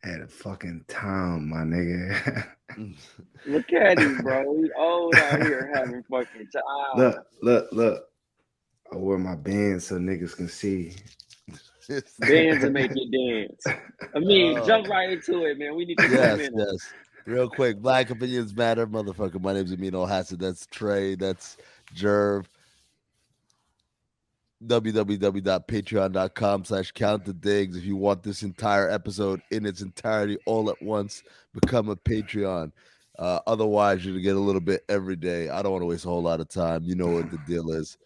Had a fucking time, my nigga. Look at him, bro. We old out here having fucking time. Look. I wore my band so niggas can see. Bands that make you dance. I mean, Oh, jump right into it, man. We need this yes, momentum. yes. Real quick, Black Opinions Matter, motherfucker. My name's Amin Hassan. That's Trey. That's Jerv. www.patreon.com/count the digs. If you want this entire episode in its entirety all at once, become a Patreon. Otherwise, you're gonna get a little bit every day. I don't want to waste a whole lot of time. You know what the deal is.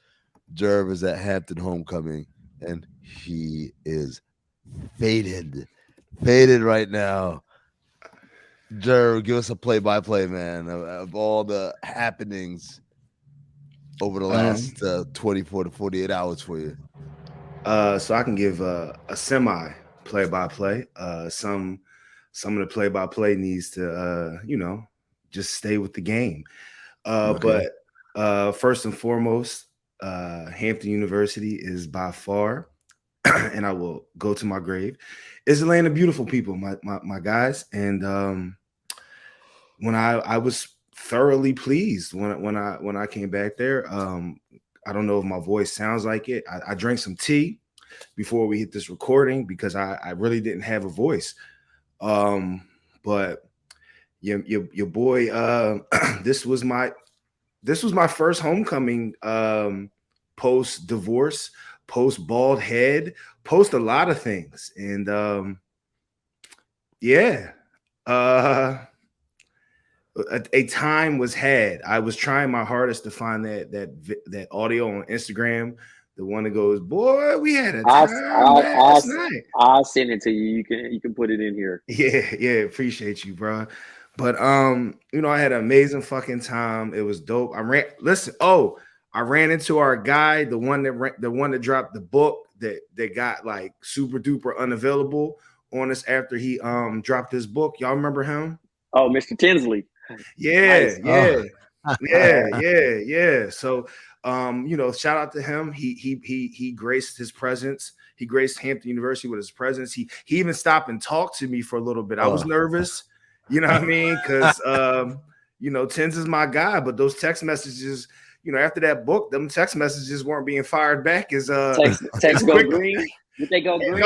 Jerv is at Hampton Homecoming, and he is faded, faded right now. Jerv, give us a play-by-play, man, of all the happenings over the last 24 to 48 hours for you. So I can give a semi play-by-play. Some of the play-by-play needs to just stay with the game. Okay. But first and foremost, Hampton University is by far, and I will go to my grave, is the land of beautiful people, my guys. And when I was thoroughly pleased when I came back there. I don't know if my voice sounds like it. I drank some tea before we hit this recording because I really didn't have a voice. But your boy, this was my first homecoming, post divorce, post bald head, post a lot of things, and yeah. A time was had. I was trying my hardest to find that audio on Instagram, the one that goes, "Boy, we had a time last night." I'll send it to you. You can put it in here. Yeah, appreciate you, bro. But I had an amazing fucking time. It was dope. I ran into our guy, the one that dropped the book that got like super duper unavailable on us after he dropped his book. Y'all remember him? Oh, Mr. Tinsley. Yeah, Nice. yeah. Yeah. So, shout out to him. He graced his presence. He graced Hampton University with his presence. He even stopped and talked to me for a little bit. I was nervous, you know what I mean? Because Tins is my guy, but those text messages, after that book, them text messages weren't being fired back as text go green. Did they go green?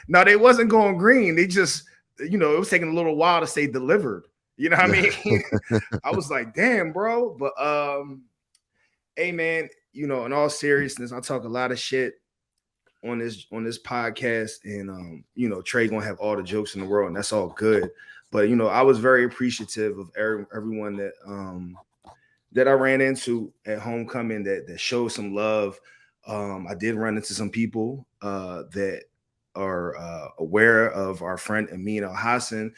No, they wasn't going green. They just, it was taking a little while to say delivered. You know what I mean? I was like, damn, bro. But hey man, in all seriousness, I talk a lot of shit on this podcast, and Trey gonna have all the jokes in the world, and that's all good. But I was very appreciative of everyone that I ran into at homecoming that showed some love. I did run into some people that are aware of our friend Amin Hassan.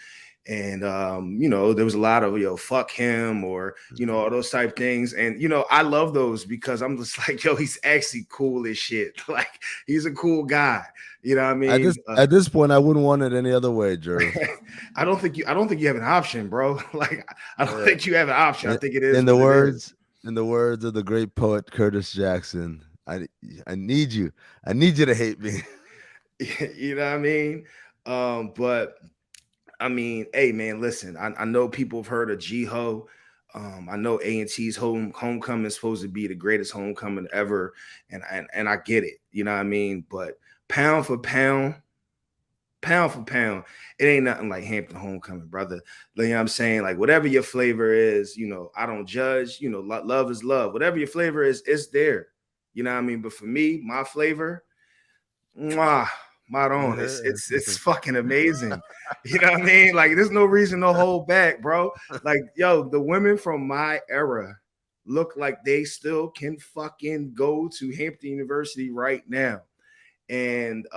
And there was a lot of fuck him or all those type things. And I love those because I'm just like, he's actually cool as shit. Like he's a cool guy. You know what I mean? At this point, I wouldn't want it any other way, Jerv. I don't think you have an option, bro. Like I don't think you have an option. I think it is. In the words of the great poet Curtis Jackson, I need you. I need you to hate me. You know what I mean? But I mean, hey man, listen. I know people have heard of G-Ho. I know A&T's homecoming is supposed to be the greatest homecoming ever, and I get it. You know what I mean? But pound for pound, it ain't nothing like Hampton Homecoming, brother. You know what I'm saying? Like whatever your flavor is, I don't judge. Love is love. Whatever your flavor is, it's there. You know what I mean? But for me, my flavor, mwah. Maron, it's fucking amazing. You know what I mean? Like, there's no reason to hold back, bro. Like, the women from my era look like they still can fucking go to Hampton University right now. And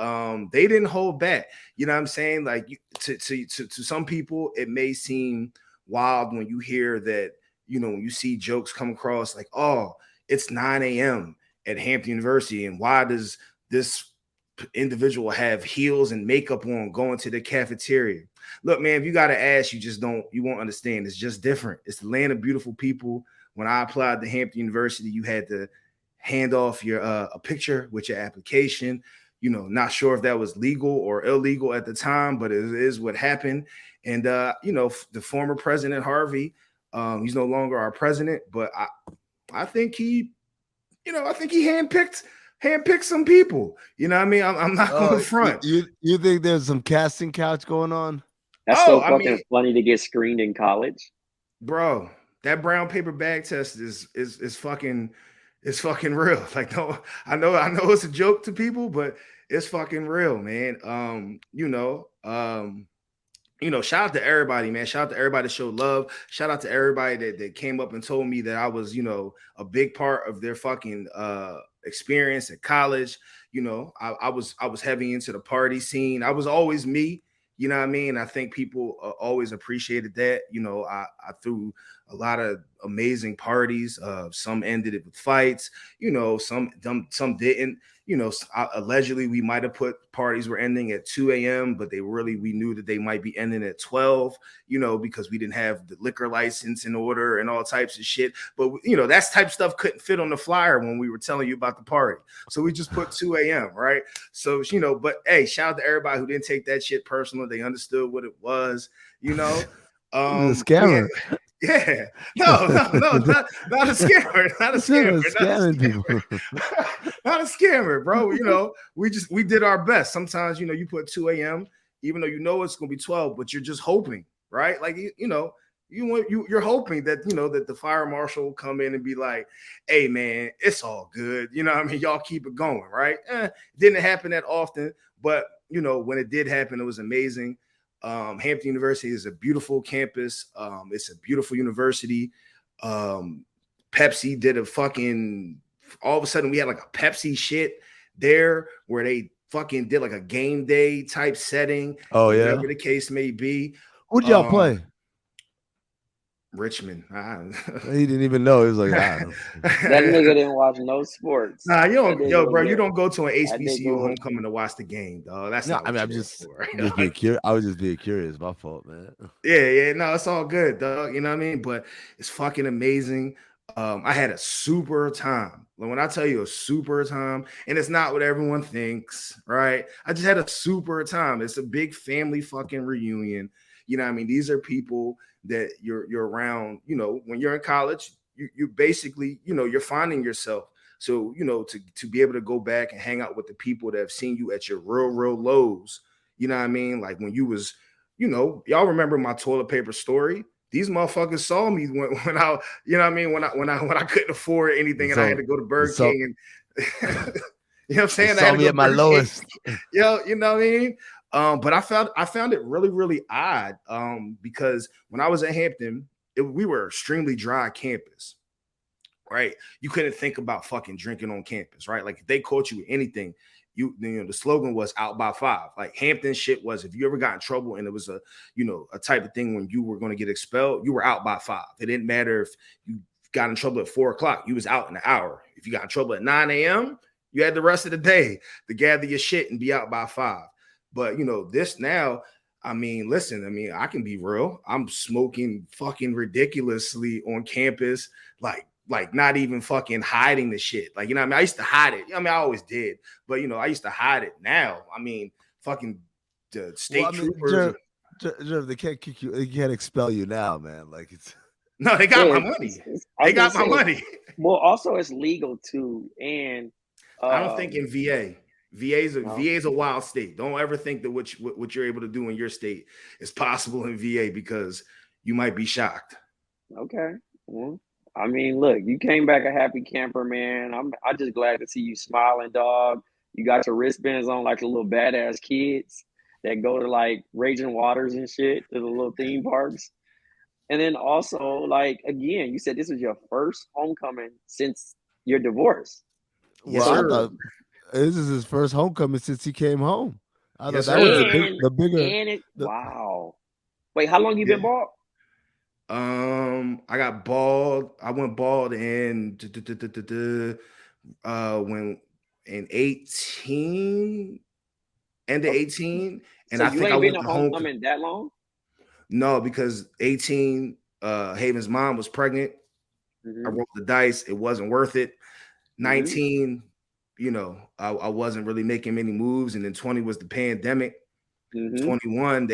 they didn't hold back. You know what I'm saying? Like to some people, it may seem wild when you hear that, when you see jokes come across like, oh, it's 9 a.m. at Hampton University, and why does this individual have heels and makeup on going to the cafeteria? Look, man, if you got to ask, you won't understand. It's just different. It's the land of beautiful people. When I applied to Hampton University, you had to hand off your a picture with your application. not sure if that was legal or illegal at the time, but it is what happened. And the former president Harvey, he's no longer our president, but I think I think he handpicked some people. You know what I mean? I'm not going to front. You think there's some casting couch going on? That's so fucking funny to get screened in college. Bro, that brown paper bag test is fucking real. Like, no, I know it's a joke to people, but it's fucking real, man. Shout out to everybody, man. Shout out to everybody that showed love. Shout out to everybody that came up and told me that I was, a big part of their fucking experience at college. I was heavy into the party scene. I was always me. You know what I mean? I think people always appreciated that. I threw a lot of amazing parties. Some ended it with fights. Some didn't. Allegedly we might have put parties were ending at 2 a.m., but we knew that they might be ending at 12, because we didn't have the liquor license in order and all types of shit. But, that type of stuff couldn't fit on the flyer when we were telling you about the party. So we just put 2 a.m., right? So, but hey, shout out to everybody who didn't take that shit personal. They understood what it was, The scammer. Yeah, no, not a scammer, not a scammer, not a scammer, bro. We did our best. Sometimes, you put 2 a.m., even though it's gonna be 12, but you're just hoping, right? Like you're hoping that that the fire marshal will come in and be like, "Hey, man, it's all good." You know what I mean? Y'all keep it going, right? Didn't happen that often, but when it did happen, it was amazing. Hampton University is a beautiful campus. It's a beautiful university. Pepsi did all of a sudden we had like a Pepsi shit there where they fucking did like a game day type setting. Oh, yeah. Whatever the case may be. Who'd y'all play? Richmond. He didn't even know. He was like, that nigga didn't watch no sports. Nah, you don't, you don't go to an HBCU homecoming to watch the game, dog. That's not. I'm just being curious. I was just being curious. My fault, man. Yeah. No, it's all good, dog. You know what I mean? But it's fucking amazing. I had a super time. When I tell you a super time, and it's not what everyone thinks, right? I just had a super time. It's a big family fucking reunion. You know what I mean? These are people that you're around, when you're in college, you basically, you're finding yourself. So, to be able to go back and hang out with the people that have seen you at your real lows, you know what I mean? Like when you was, y'all remember my toilet paper story. These motherfuckers saw me when I, you know what I mean? When I couldn't afford anything and I had to go to Burger King and you know what I'm saying? Saw me at my lowest. You know what I mean? But I found it really, really odd because when I was at Hampton, we were extremely dry campus, right? You couldn't think about fucking drinking on campus, right? Like if they caught you with anything, the slogan was out by 5. Like Hampton shit was, if you ever got in trouble and it was a type of thing when you were going to get expelled, you were out by 5. It didn't matter if you got in trouble at 4 o'clock, you was out in an hour. If you got in trouble at 9 a.m., you had the rest of the day to gather your shit and be out by 5. But this now, I mean, listen, I can be real. I'm smoking fucking ridiculously on campus, like not even fucking hiding the shit. Like, I used to hide it. I always did, but I used to hide it. Now, fucking the state troopers. Jerv, they can't kick you. They can't expel you now, man. Like it's no, they got my money. They got my money. Well, also it's legal too, and I don't think in VA. VA's a wild state. Don't ever think that what you're able to do in your state is possible in VA because you might be shocked. Okay. Well, look, you came back a happy camper, man. I'm just glad to see you smiling, dog. You got your wristbands on like the little badass kids that go to like Raging Waters and shit, to the little theme parks. And then also, like, again, you said this was your first homecoming since your divorce. Well, I thought this is his first homecoming since he came home. I thought that was the bigger. Wow. Wait, how long you been bald? I got bald. I went bald in when in 18, end of 18, and so I think I went to homecoming that long. No, because 18, Haven's mom was pregnant. I rolled the dice. It wasn't worth it. 19, you know, I wasn't really making many moves, and then 20 was the pandemic. 21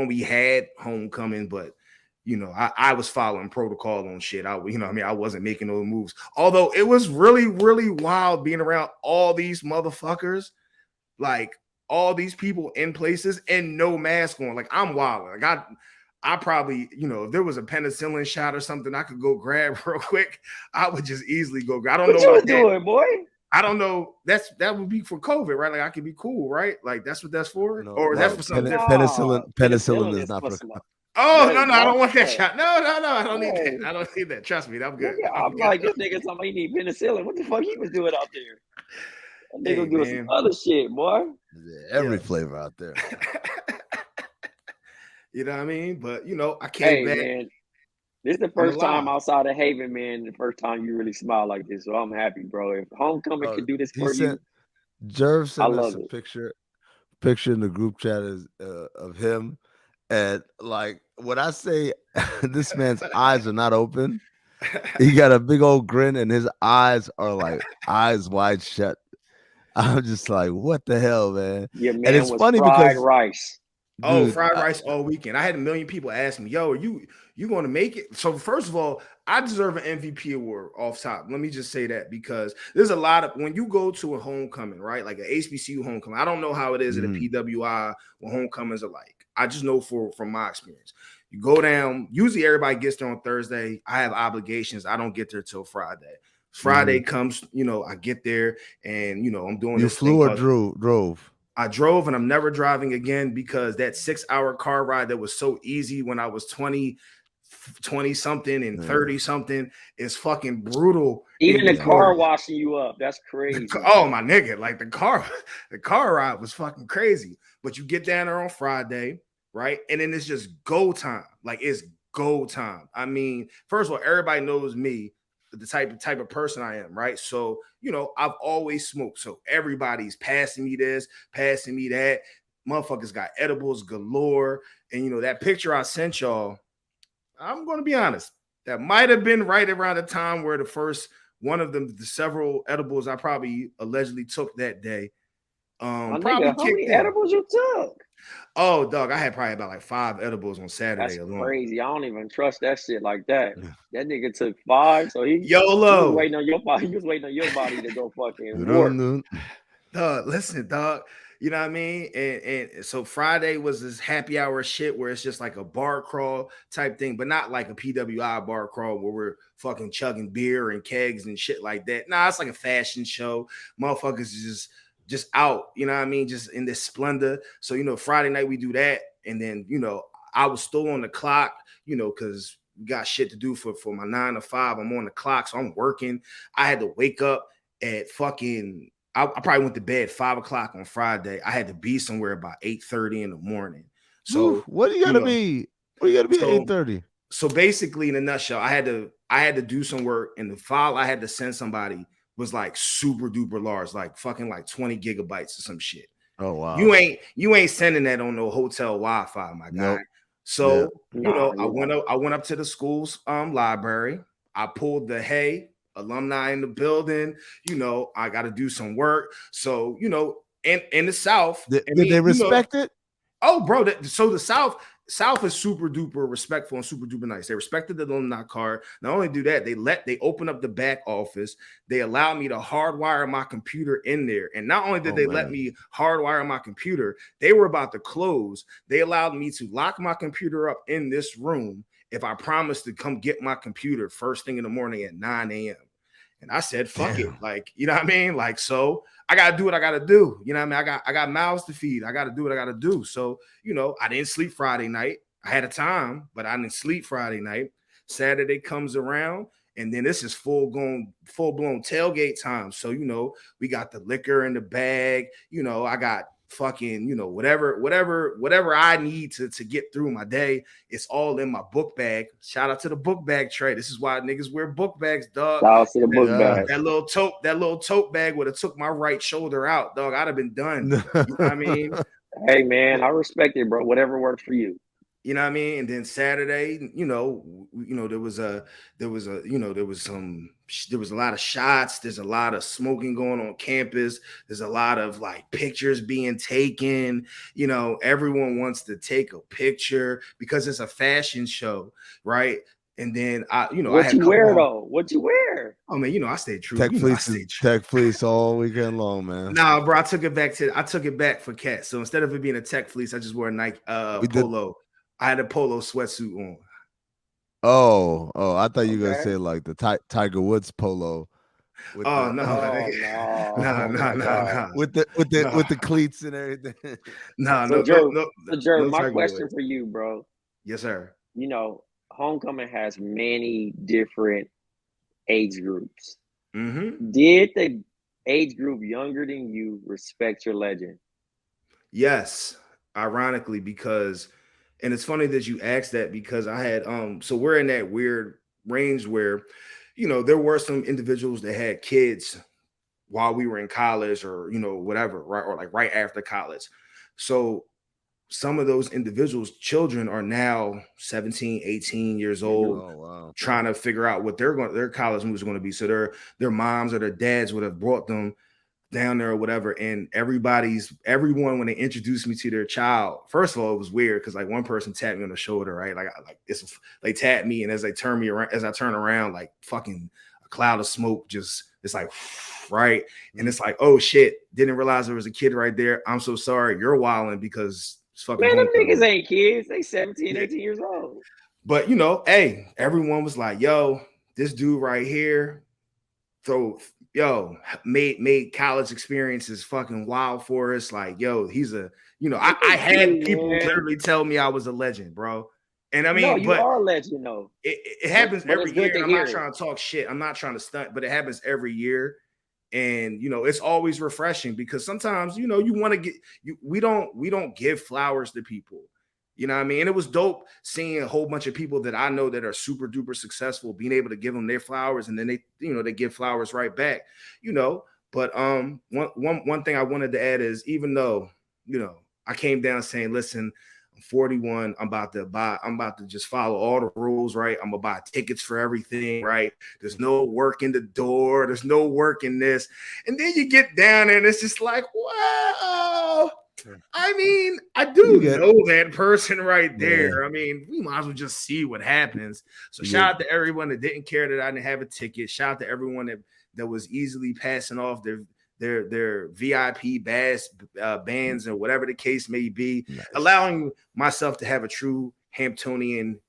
we had homecoming, but you know, I was following protocol on shit. I wasn't making those moves. Although it was really, really wild being around all these motherfuckers, like all these people in places and no mask on. Like I'm wild. Like I probably, you know, if there was a penicillin shot or something I could go grab real quick, I would just easily go. I don't What know you what was doing, boy? I don't know. That would be for COVID, right? Like I could be cool, right? Like that's what that's for, No, or no, that's for something different. Penicillin is not for. Oh Yes, no, I bro. don't want that shot. No, I don't need that. Hey. I don't need that. Trust me, I'm good. Nigga, I'm like, this nigga told me he need penicillin. What the fuck he was doing out there? That nigga Hey, doing some other shit, boy. Every flavor out there. You know what I mean? But you know, I came back. Man, this is the first time outside of Haven, man. The first time you really smile like this, so I'm happy, bro. If homecoming could do this for you, Jerv sent I us love a it. picture in the group chat of him, and like when I say this man's eyes are not open, he got a big old grin, and his eyes are like eyes wide shut. I'm just like, what the hell, man? Your man and it's was funny fried because rice. Dude, fried rice all weekend. I had a million people ask me, "Yo, are you going to make it?" So first of all, I deserve an MVP award off top. Let me just say that because there's a lot of when you go to a homecoming, right? Like an HBCU homecoming. I don't know how it is at a PWI what homecomings are like. I just know from my experience. You go down. Usually, everybody gets there on Thursday. I have obligations. I don't get there till Friday. Friday comes, you know, I get there and you know I'm doing. You this flew thing or drove? I drove and I'm never driving again because that 6-hour car ride that was so easy when I was 20 something and 30 something is fucking brutal. Even the car washing you up. That's crazy. Oh my nigga, like the car ride was fucking crazy. But you get down there on Friday, right? And then it's just go time. Like it's go time. I mean, first of all, everybody knows me, the type of person I am, right? So, you know, I've always smoked. So everybody's passing me this, passing me that. Motherfuckers got edibles galore. And you know, that picture I sent y'all, I'm gonna be honest, that might have been right around the time where the first one of them, the several edibles I probably allegedly took that day. Probably nigga, how many edibles you took? Oh, dog, I had probably about like 5 edibles on Saturday alone. That's crazy. I don't even trust that shit like that. That nigga took 5, so he YOLO. was waiting on your body. He was waiting on your body to go fucking work. Dog, listen, dog. You know what I mean? And so Friday was this happy hour shit where it's just like a bar crawl type thing, but not like a PWI bar crawl where we're fucking chugging beer and kegs and shit like that. Nah, it's like a fashion show. Motherfuckers is just out, you know what I mean? Just in this splendor. So, you know, Friday night we do that. And then, you know, I was still on the clock, you know, because we got shit to do for my 9 to 5. I'm on the clock, so I'm working. I had to wake up at fucking I probably went to bed 5 o'clock on Friday. I had to be somewhere about 8:30 in the morning. So what do you gotta be? What do you gotta be at 8:30? So basically, in a nutshell, I had to do some work, and the file I had to send somebody was like super duper large, like fucking like 20 gigabytes or some shit. Oh wow. You ain't sending that on no hotel Wi-Fi, my guy. Nope. So you know, I went up to the school's library. I pulled the alumni in the building, you know, I got to do some work. So, you know, in the South, did they respect it? Oh, bro. So the South is super duper respectful and super duper nice. They respected the alumni card. Not only do that, they open up the back office. They allowed me to hardwire my computer in there. And not only did they let me hardwire my computer, they were about to close. They allowed me to lock my computer up in this room if I promised to come get my computer first thing in the morning at 9 a.m. And I said, fuck it. Like, you know what I mean? Like, so I got to do what I got to do. You know what I mean? I got mouths to feed. I got to do what I got to do. So, you know, I didn't sleep Friday night. I had a time, but I didn't sleep Friday night. Saturday comes around, and then this is full-blown tailgate time. So, you know, we got the liquor in the bag. You know, I got fucking, you know, whatever I need to get through my day, it's all in my book bag. Shout out to the book bag tray. This is why niggas wear book bags, dog. Shout out to the book bag. That little tote bag would have took my right shoulder out, dog. I'd have been done. You know what I mean? Hey man, I respect it, bro. Whatever works for you. You know what I mean? And then Saturday, there was a lot of shots. There's a lot of smoking going on campus. There's a lot of like pictures being taken. Everyone wants to take a picture because it's a fashion show, right? And then I What had a you couple wear of, though? What you wear? oh man, I stayed true. I stayed true. Tech fleece all weekend long, man. Nah, bro, I took it back for Cat. So instead of it being a tech fleece, I just wore a Nike polo. I had a polo sweatsuit on. Oh, I thought you were gonna Okay. say like the Tiger Woods polo. No, Oh no, no! Oh my God! with the cleats and everything. No, So no, Jerv, no my Tiger question Woods. for you, bro. Yes, sir. Homecoming has many different age groups. Mm-hmm. Did the age group younger than you respect your legend? Yes, ironically, because, and it's funny that you asked that because I had so we're in that weird range where, there were some individuals that had kids while we were in college or whatever, right, or like right after college. So some of those individuals' children are now 17, 18 years old, Oh wow. trying to figure out what their college moves are going to be. So their moms or their dads would have brought them down there or whatever. And everyone, when they introduced me to their child, first of all, it was weird because like one person tapped me on the shoulder, right? They tapped me, and as they turn me around, as I turn around, like fucking a cloud of smoke it's like right. And it's like, oh shit, didn't realize there was a kid right there. I'm so sorry, you're wilding because it's fucking Man, them homecoming. niggas ain't kids. They 17, Yeah. 18 years old. But hey, everyone was like, yo, this dude right here, made college experiences fucking wild for us. Like, yo, he's I had people literally tell me I was a legend, bro. And I No, mean, you but are a legend, though. it happens But every it's good year. to And I'm hear not it. trying to talk shit. I'm not trying to stunt, but it happens every year. And it's always refreshing because sometimes you want to we don't give flowers to people. You know what I mean? And it was dope seeing a whole bunch of people that I know that are super duper successful, being able to give them their flowers, and then they give flowers right back. But one thing I wanted to add is, even though I came down saying, listen, I'm 41. I'm about to just follow all the rules, right? I'm gonna buy tickets for everything, right? There's no work in the door. There's no work in this. And then you get down there and it's just like, wow. I mean, I do know that person right there. I mean, we might as well just see what happens. So shout out to everyone that didn't care that I didn't have a ticket. Shout out to everyone that was easily passing off their VIP bands or whatever the case may be, allowing myself to have a true Hamptonian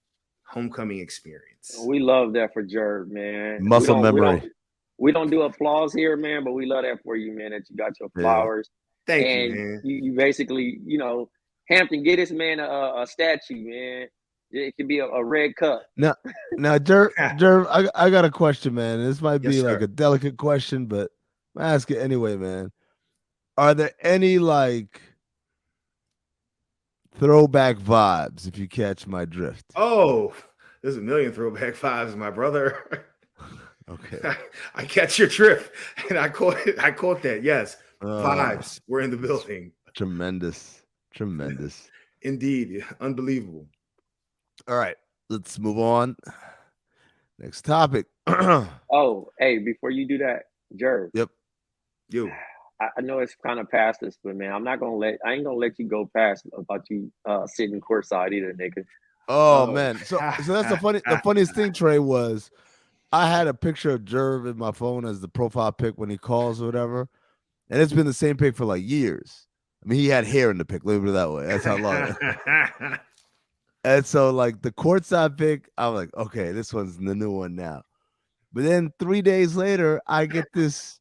homecoming experience. We love that for Jerv, man. Muscle memory. We don't do applause here, man, but we love that for you, man, that you got your flowers. Thank you, man. You basically, Hampton, get this man a statue, man. It could be a red cup. Now, Jerv, I got a question, man. This might be like a delicate question, but I'm gonna ask it anyway, man. Are there any like throwback vibes, if you catch my drift? Oh, there's a million throwback vibes, my brother. Okay. I catch your drift, and I caught that. Yes, vibes. We're in the building. Tremendous. Indeed, unbelievable. All right, let's move on. Next topic. Oh, hey, before you do that, Jerv. Yep. You. I know it's kind of past this, but man, I ain't gonna let you go past about you sitting courtside either, nigga. Oh man. So that's the funniest thing, Trey, was I had a picture of Jerv in my phone as the profile pic when he calls or whatever. And it's been the same pic for like years. I mean, he had hair in the pic, leave it that way. That's how long. And so like the courtside pic, I'm like, okay, this one's the new one now. But then 3 days later, I get this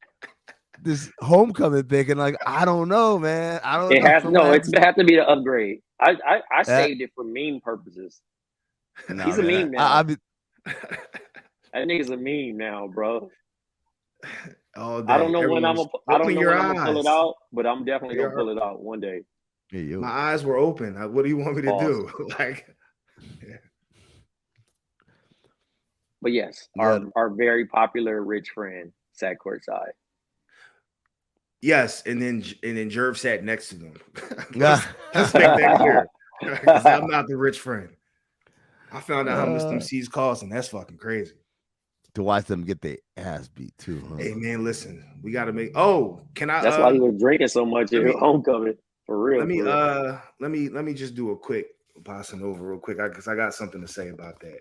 homecoming pic, and like, I don't know, man. I don't know. It's have to be the upgrade. I saved it for meme purposes. He's a meme now. That nigga's a meme now, bro. I don't know when I'm gonna pull it out, but I'm definitely gonna pull it out one day. My eyes were open. What do you want me to do? Like, but yes, our very popular rich friend sat courtside. Yes, and then Jerv sat next to them. Let's make that clear. Because I'm not the rich friend. I found out how much them seeds cost, and that's fucking crazy. To watch them get their ass beat too, huh? Hey man, listen, we gotta make. Oh, can I? That's why he was drinking so much let at me homecoming. For real, let me for real. let me just do a quick passing over real quick because I got something to say about that.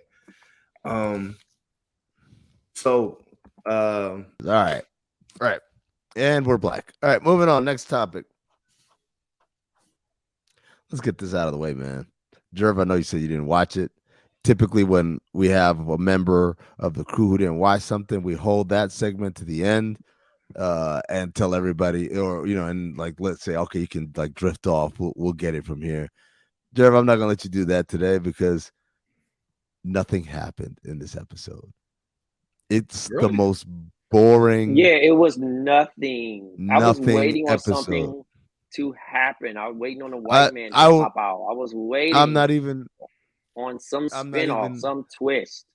So All right. And we're black. All right, moving on. Next topic. Let's get this out of the way, man. Jerv, I know you said you didn't watch it. Typically, when we have a member of the crew who didn't watch something, we hold that segment to the end and tell everybody, or and like let's say, okay, you can like drift off. We'll get it from here. Jerv, I'm not gonna let you do that today because nothing happened in this episode. It's the most boring. Yeah, it was nothing. I was Nothing waiting on episode. something to happen. I was waiting on the white man to pop out. I was waiting. I'm not even on some spinoff, some twist.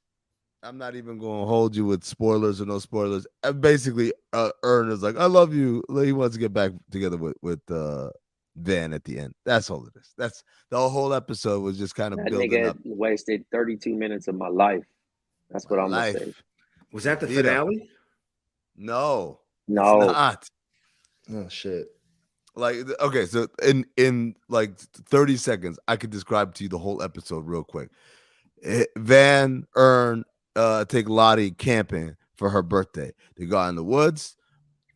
I'm not even going to hold you with spoilers or no spoilers. Basically, Ern is like, "I love you." He wants to get back together with Van at the end. That's all it is. That's the whole episode was just kind of that building nigga up. Wasted 32 minutes of my life. That's what I'm gonna say. Was that the finale? No, no, it's not. Oh shit! Like, okay, so in like 30 seconds, I could describe to you the whole episode real quick. Van, Ern, take Lottie camping for her birthday. They go out in the woods.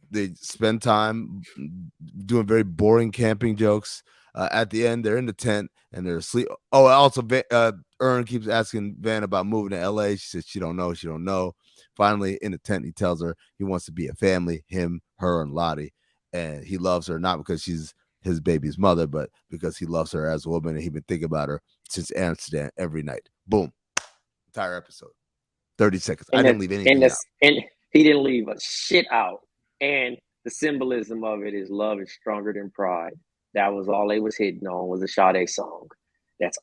They spend time doing very boring camping jokes. At the end, they're in the tent and they're asleep. Oh, also, Ern keeps asking Van about moving to LA. She says she don't know. She don't know. Finally, in the tent, he tells her he wants to be a family, him, her, and Lottie. And he loves her not because she's his baby's mother, but because he loves her as a woman and he's been thinking about her since Amsterdam every night. Boom. Entire episode. 30 seconds. I didn't leave anything out. And he didn't leave a shit out. And the symbolism of it is love is stronger than pride. That was all they was hitting on was a Sade song. That's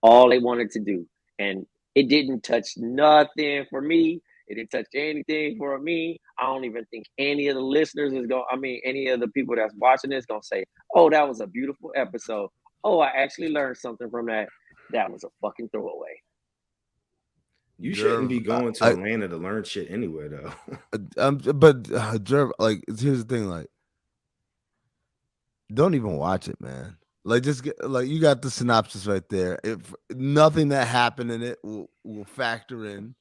all they wanted to do. And it didn't touch nothing for me. It didn't touch anything for me. I don't even think any of the listeners any of the people that's watching this gonna say, "Oh, that was a beautiful episode. Oh, I actually learned something from that." That was a fucking throwaway. You shouldn't be going to Atlanta to learn shit anyway, though. But Jerv, like, here's the thing, like, don't even watch it, man. Like, just get like you got the synopsis right there. If nothing that happened in it will factor in,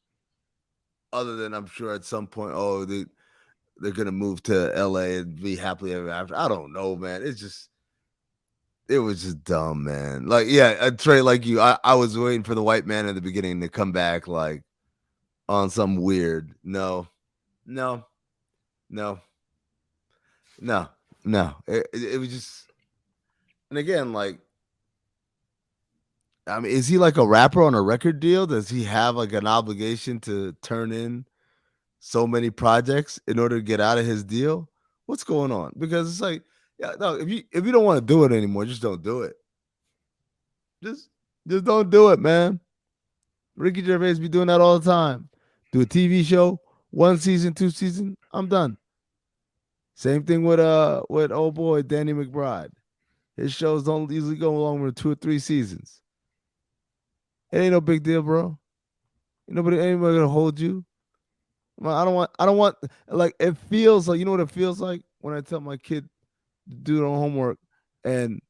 other than I'm sure at some point, they're gonna move to LA and be happily ever after. I don't know, man. It was just dumb, man. Like, yeah, Trey, like you, I was waiting for the white man at the beginning to come back, like, on some weird. No. It was just, and again, like, I mean, is he like a rapper on a record deal? Does he have like an obligation to turn in so many projects in order to get out of his deal? What's going on? Because it's like, yeah, no, if you don't want to do it anymore, just don't do it. Just don't do it, man. Ricky Gervais be doing that all the time. Do a TV show, 1 season, 2 season, I'm done. Same thing with old boy Danny McBride. His shows don't usually go along with 2 or 3 seasons. It ain't no big deal, bro. Anybody gonna hold you. I don't want like, it feels like, you know what it feels like when I tell my kid to do their homework and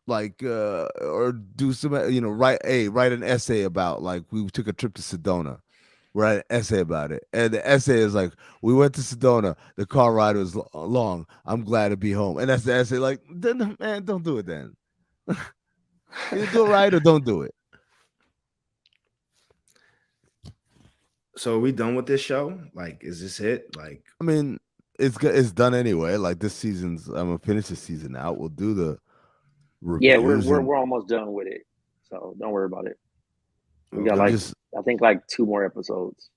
like or do some, write an essay about, like, we took a trip to Sedona, write an essay about it, and the essay is like, we went to Sedona, the car ride was long, I'm glad to be home, and that's the essay. Like, then, man, don't do it then. Either do it right or don't do it. So are we done with this show? Like, is this it? Like, I mean, it's done anyway. Like, this season's, I'm gonna finish the season out. We'll do the reviews. Yeah, we're almost done with it, so don't worry about it. We got I think 2 more episodes.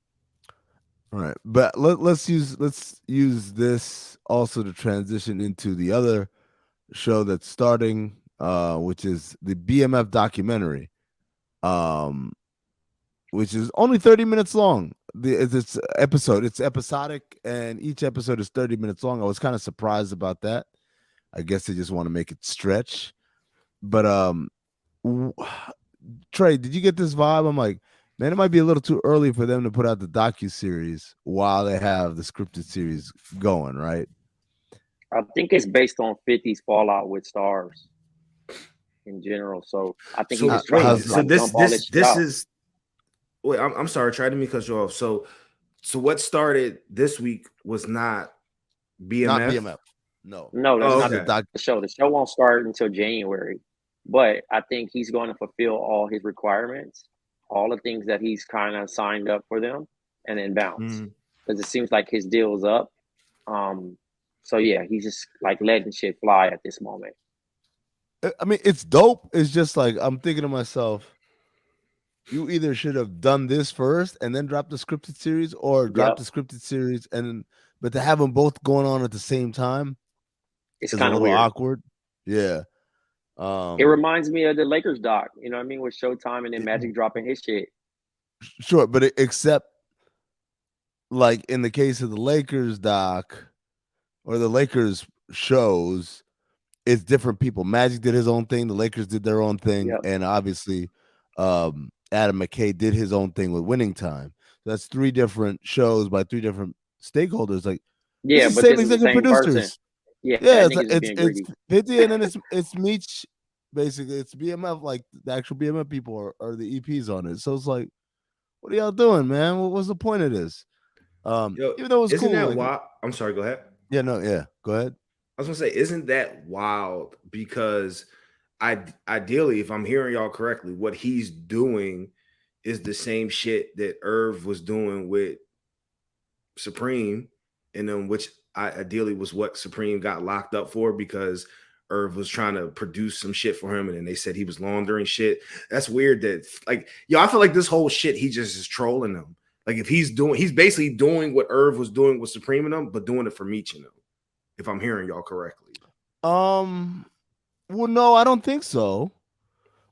All right, but let's use this also to transition into the other show that's starting, which is the BMF documentary, which is only 30 minutes long. It's episodic, and each episode is 30 minutes long. I was kind of surprised about that. I guess they just want to make it stretch. But Trey, did you get this vibe? I'm like, man, it might be a little too early for them to put out the docu-series while they have the scripted series going, right? I think it's based on 50's fallout with stars in general. So I think he's So just trying wait, to how's so like dump all this shit this out. is wait. I'm sorry, try to me cut you off. So what started this week was not not BMF. BMF? No, No, that's Oh, not the okay. doc. the show. The show won't start until January. But I think he's going to fulfill all his requirements, all the things that he's kind of signed up for them, and then bounce. Mhm. Because it seems like his deal is up. Um, so yeah, he's just like letting shit fly at this moment. I mean, it's dope. It's just like I'm thinking to myself, you either should have done this first and then drop the scripted series, or drop Yep, the scripted series and but to have them both going on at the same time it's is a kind of little weird. awkward. Yeah. It reminds me of the Lakers doc. You know what I mean, with Showtime and then Magic dropping his shit. Sure, but except like in the case of the Lakers doc or the Lakers shows, it's different people. Magic did his own thing, the Lakers did their own thing, Yep. and obviously Adam McKay did his own thing with Winning Time. That's three different shows by three different stakeholders. Like it's Yeah, the but same this is the executive same person. producers. Yeah, Yeah, niggas is being it's greedy. 50 and then it's Meech basically. It's BMF, like the actual BMF people are the EPs on it. So it's like, what are y'all doing, man? What was the point of this? Yo, Even though it's isn't cool, that like wild? I'm sorry. Go ahead. yeah, no, yeah, go ahead. I was gonna say, isn't that wild? Because ideally, if I'm hearing y'all correctly, what he's doing is the same shit that Irv was doing with Supreme, and then which ideally was what Supreme got locked up for because Irv was trying to produce some shit for him, and then they said he was laundering shit. That's weird. That like, yo, I feel like this whole shit he just is trolling them. Like if he's basically doing what Irv was doing with Supreme and them, but doing it for Meech and them. If I'm hearing y'all correctly. Well, no, I don't think so.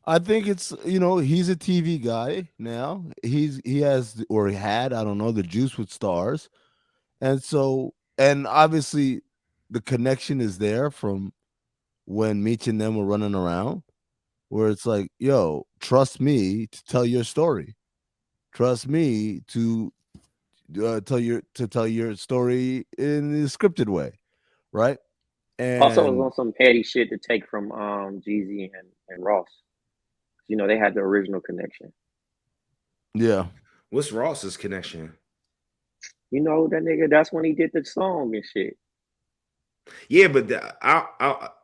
I think it's he's a TV guy now. He has or he had, I don't know, the juice with stars. And so and obviously the connection is there from when Meech and them were running around, where it's like, yo, trust me to tell your story. Trust me to tell your story in the scripted way, right? Also, it was And on some petty shit to take from Jeezy and Ross. You know, they had the original connection. yeah, What's Ross's connection? You know that nigga. That's when he did the song and shit. Yeah, but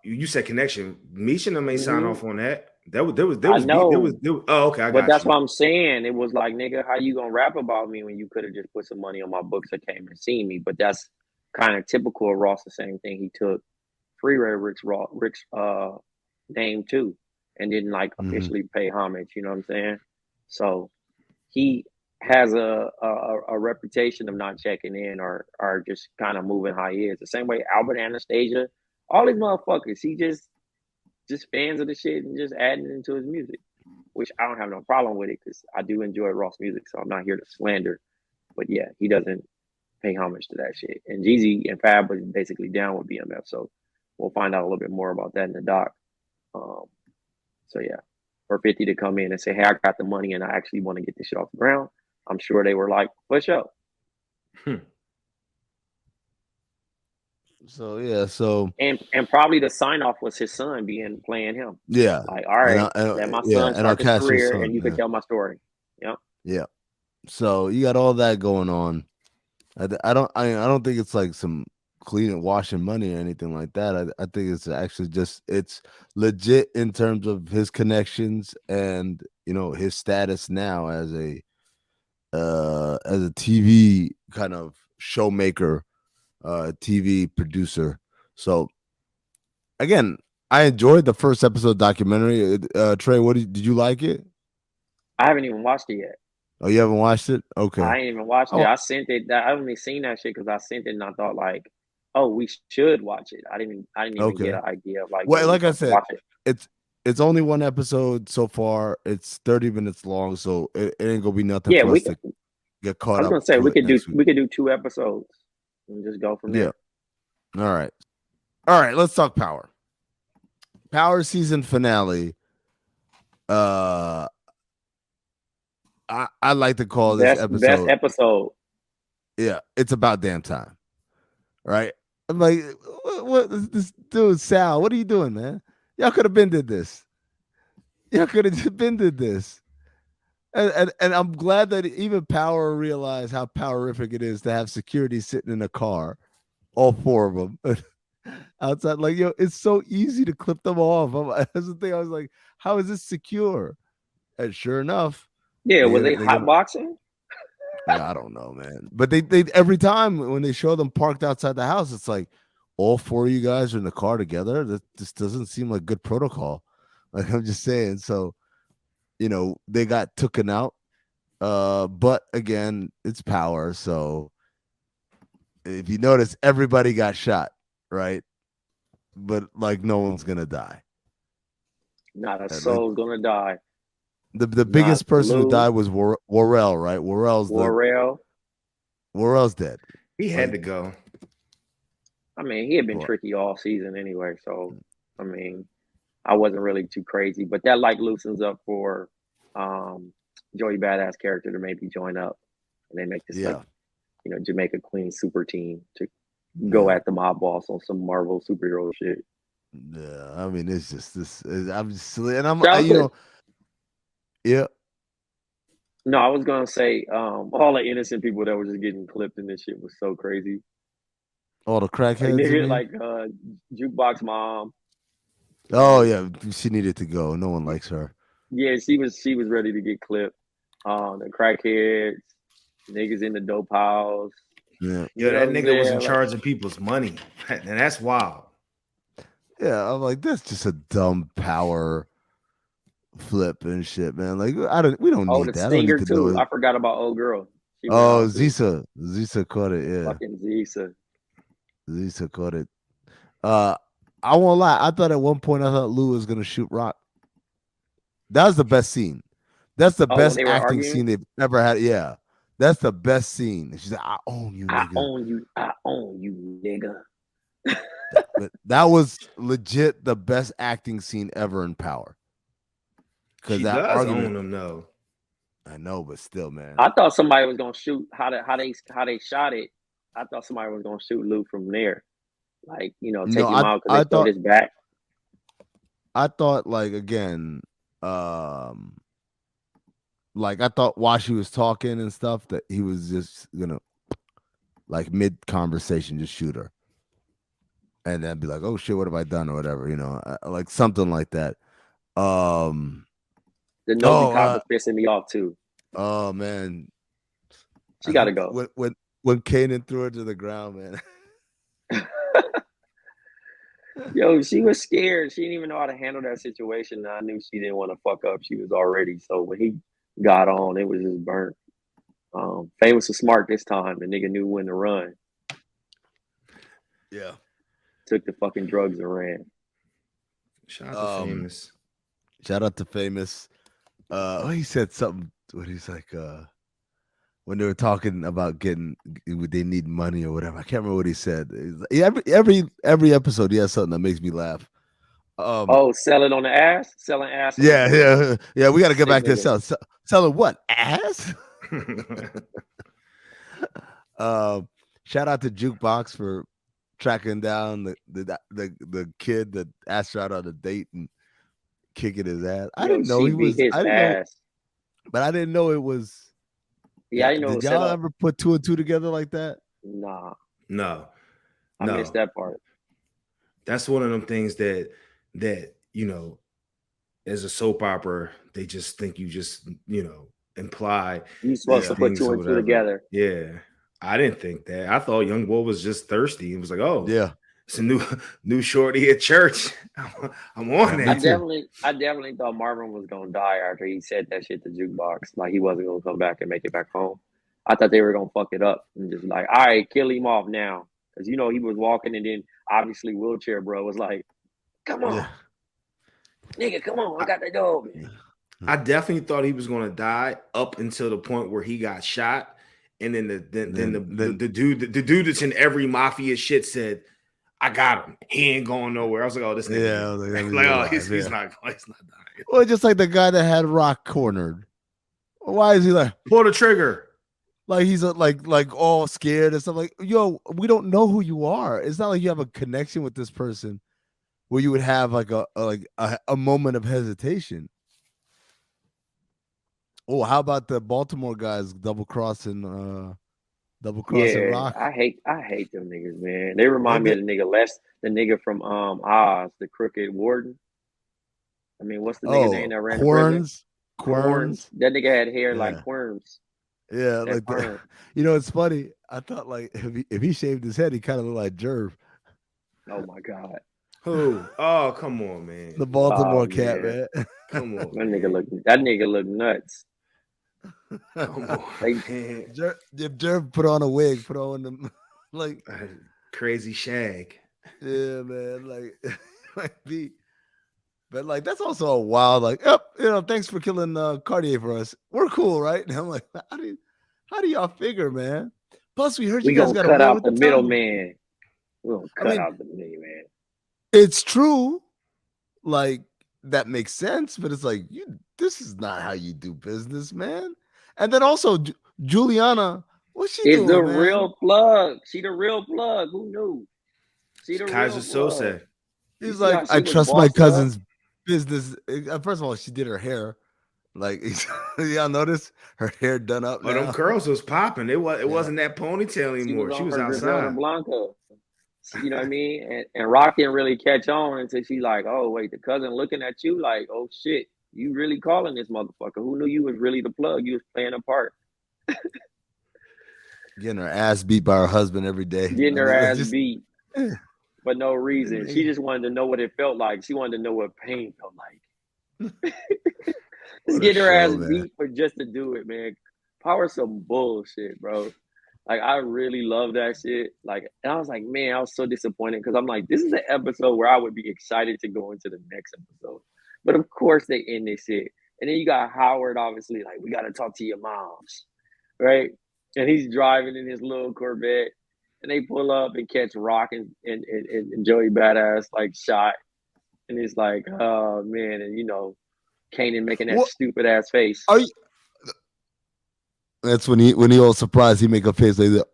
you said connection. Meech and them ain't sign Hmm. off on that. I know, Oh, okay, I but got that's you. what I'm saying. It was like, nigga, how you gonna rap about me when you could have just put some money on my books that came and seen me? But that's kind of typical of Ross. The same thing. He took Freeway Rick's name too, and didn't like hmm officially pay homage. You know what I'm saying? So he has a reputation of not checking in or just kind of moving how he is. The same way Albert Anastasia, all these motherfuckers, he just fans of the shit and just adding it into his music, which I don't have no problem with it because I do enjoy Ross music, so I'm not here to slander. But yeah, he doesn't pay homage to that shit. And Jeezy and Fab was basically down with BMF, so we'll find out a little bit more about that in the doc. Um, so yeah, for 50 to come in and say, "Hey, I got the money and I actually want to get this shit off the ground," I'm sure they were like, "For sure." Hmm. So yeah, so And probably the sign off was his son being playing him. yeah, Like, all right, let my yeah, son and I'll start his catch your career and son. you could Yeah, tell my story. Yep. yeah. So you got all that going on. I don't think it's like some clean and washing money or anything like that. I think it's actually just it's legit in terms of his connections and his status now as a TV kind of showmaker, TV producer. So again, I enjoyed the first episode documentary. Trey, did you like it? I haven't even watched it yet. Oh, you haven't watched it? Okay. I ain't even watched it. Oh, I sent it. I only seen that shit because I sent it and I thought like, oh, we should watch it. I didn't even get okay. an idea of like, yo, Well, we like I supposed to said, watch it. it's it's only one episode so far. It's 30 minutes long, so it ain't gonna be nothing Yeah, for we. us to get I caught was up gonna say to it next week. we could do 2 episodes and just go from Yeah. there. All right. All right. Let's talk power. Power season finale. I like to call this Best episode. episode. Yeah, it's about damn time, right? I'm like, what this dude Sal? What are you doing, man? Y'all could have been did this. Y'all could have been did this. And I'm glad that even Power realized how powerific it is to have security sitting in a car, all four of them outside. Like, yo, it's so easy to clip them off. That's the thing. I was like, how is this secure? And sure enough, Yeah, was they they hot boxing? yeah, I don't know, man. But they every time when they show them parked outside the house, it's like all four of you guys are in the car together. That just doesn't seem like good protocol. Like, I'm just saying. So, they got taken out. But again, it's Power. So if you notice, everybody got shot, right? But like no one's gonna die. Not a Like, soul's gonna die. the Not biggest person who Lou, died was Worrell, right? Warrell. Worrell's dead. He had to go. I mean, he had been Well, tricky all season anyway, so I mean, I wasn't really too crazy. But that like loosens up for Joey Badass character to maybe join up, and they make this yeah. Jamaica Queen super team to go at the mob boss on some Marvel superhero shit. Yeah, I mean, it's just this. I'm just, and I'm, yeah. No, I was gonna say, all the innocent people that were just getting clipped in this shit was so crazy. All the Like crackheads, you nigga, mean? like Jukebox Mom. Oh yeah, she needed to go. No one likes her. Yeah, she was ready to get clipped. The crackheads, niggas in the dope house. Yeah, Yo, that nigga was in Like, charge of people's money, and that's wild. yeah. I'm like, that's just a dumb power flip and shit, man. Like, we don't oh, need the that. I don't stinger need to know too. it. I forgot about old girl. She went Oh, off too. Zisa caught it. Yeah, Fucking Zisa. Zisa caught it. I won't lie. I thought at one point I thought Lou was gonna shoot Rock. That was the best scene. That's the Oh, when best they were acting arguing? scene they've ever had. Yeah, that's the best scene. She's like, "I own you, I nigga." own you, nigga. But that was legit the best acting scene ever in Power. Because She that does argument, own him though. I know, but still, man. I thought somebody was gonna shoot how they shot it. I thought somebody was gonna shoot Lou from there, like take him out because they showed his back. I thought, like, again, like I thought while she was talking and stuff that he was just gonna, like, mid conversation, just shoot her, and then be like, "Oh shit, what have I done?" or whatever, like something like that. The nosy cop was pissing me off too. Oh man, she got to go. When Kanan threw her to the ground, man. Yo, she was scared. She didn't even know how to handle that situation. I knew she didn't want to fuck up. She was already. So when he got on, it was just burnt. Famous was smart this time. The nigga knew when to run. Yeah. Took the fucking drugs and ran. Shout out to Famous. Shout out to Famous. He said something when he's like, when they were talking about they need money or whatever. I can't remember what he said. Every episode he has something that makes me laugh. Selling on the ass, selling ass. Yeah. We got to get back to selling what ass. Shout out to Jukebox for tracking down the kid that asked her out on a date and kicking his ass. I didn't know he was. I didn't know, but I didn't know it was. Yeah, I know. Did y'all ever put two and two together like that? Nah. No. I missed that part. That's one of them things that as a soap opera, they just think you just imply you're supposed to put two and two together. Yeah, I didn't think that. I thought Young Boy was just thirsty. It was like, oh yeah, it's a new shorty at church. I'm on it. I definitely thought Marvin was gonna die after he said that shit to Jukebox. Like he wasn't gonna come back and make it back home. I thought they were gonna fuck it up and just like, all right, kill him off now. Because he was walking and then obviously wheelchair bro was like, come on. Nigga, come on, I got the dog. I definitely thought he was gonna die up until the point where he got shot. And then the dude that's in every mafia shit said, I got him. He ain't going nowhere. I was like, oh, this nigga. Yeah, I was like, that means Like, he's oh, alive, he's yeah. not dying. Well, just like the guy that had Rock cornered. Why is he like Pull the trigger? like he's like all scared and stuff? Like, yo, we don't know who you are. It's not like you have a connection with this person where you would have like a moment of hesitation. Oh, how about the Baltimore guys double crossing Yeah, Rock? I hate them niggas, man. They remind me of the nigga from Oz, the crooked warden. I mean, what's the nigga name that ran the prison? Querns. That nigga had hair like Yeah. worms. Yeah, That like worm. it's funny. I thought like if he shaved his head, he kind of looked like Jerv, Oh my god. Who? Oh, come on, man. the Baltimore Oh, cat, man. man. Come on. That nigga look nuts. Come on. Like, Man. If Jerv put on a wig, put on the like Crazy shag. yeah, man, like the. But like that's also a wild like, yep, thanks for killing Cartier for us. We're cool, right? And I'm like, how do y'all figure, man? Plus, we heard you we guys gonna got cut away out with the the title. middleman. We gonna cut out the middleman. It's true, like that makes sense, but it's like this is not how you do business, man. And then also Juliana, what's she doing, It's the man? real plug. She the real plug. Who knew? She the Kaiser real plug. Sosa. He's like, I trust my cousin's business. First of all, she did her hair. Like, y'all notice her hair done up now. Oh, them curls was popping. It wasn't that ponytail anymore. She was outside. Blanca. You know what I mean? And Rock didn't really catch on until she like, oh wait, the cousin looking at you like, oh shit, you really calling this motherfucker? Who knew you was really the plug? You was playing a part. Getting her ass beat by her husband every day. Getting her ass beat. For no reason. She just wanted to know what it felt like. She wanted to know what pain felt like. Just getting her ass beat for just to do it, man. Power some bullshit, bro. Like, I really love that shit. Like, and I was like, man, I was so disappointed because I'm like, this is an episode where I would be excited to go into the next episode. But of course they end this shit. And then you got Howard, obviously, like, we got to talk to your moms, right? And he's driving in his little Corvette. And they pull up and catch Rock and Joey Badass like shot. And it's like, oh man, and Kanan making that stupid ass face. That's when he all surprised he make a face like that.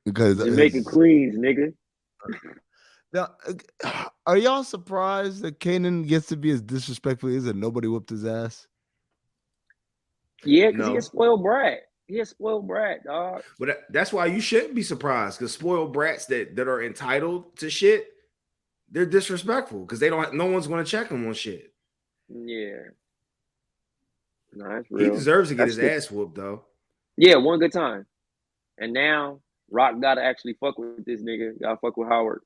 Because he's making Queens, nigga. Now, are y'all surprised that Kanan gets to be as disrespectful as that nobody whooped his ass? Yeah, because he's a spoiled brat. He a spoiled brat, dog. But that's why you shouldn't be surprised, because spoiled brats that are entitled to shit, they're disrespectful because no one's going to check them on shit. Yeah. No, that's real. He deserves to get his ass whooped, though. Yeah, one good time. And now Rock got to actually fuck with this nigga. Got to fuck with Howard.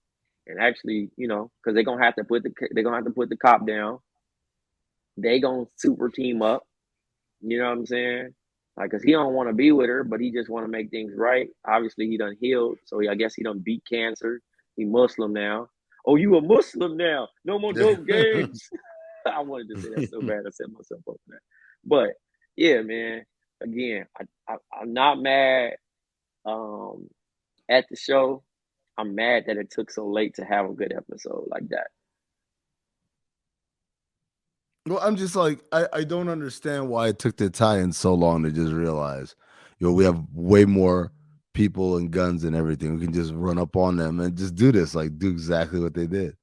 And actually, because they're going to have to put the cop down. They going to super team up. You know what I'm saying? Like, because he don't want to be with her, but he just want to make things right. Obviously, he done healed. So I guess he done beat cancer. He Muslim now. Oh, you a Muslim now. No more dope games. I wanted to say that so bad. I set myself up for that. But, yeah, man. Again, I'm not mad at the show. I'm mad that it took so late to have a good episode like that. Well, I'm just like, I don't understand why it took the tie-in so long to just realize, we have way more people and guns and everything. We can just run up on them and just do this, like do exactly what they did.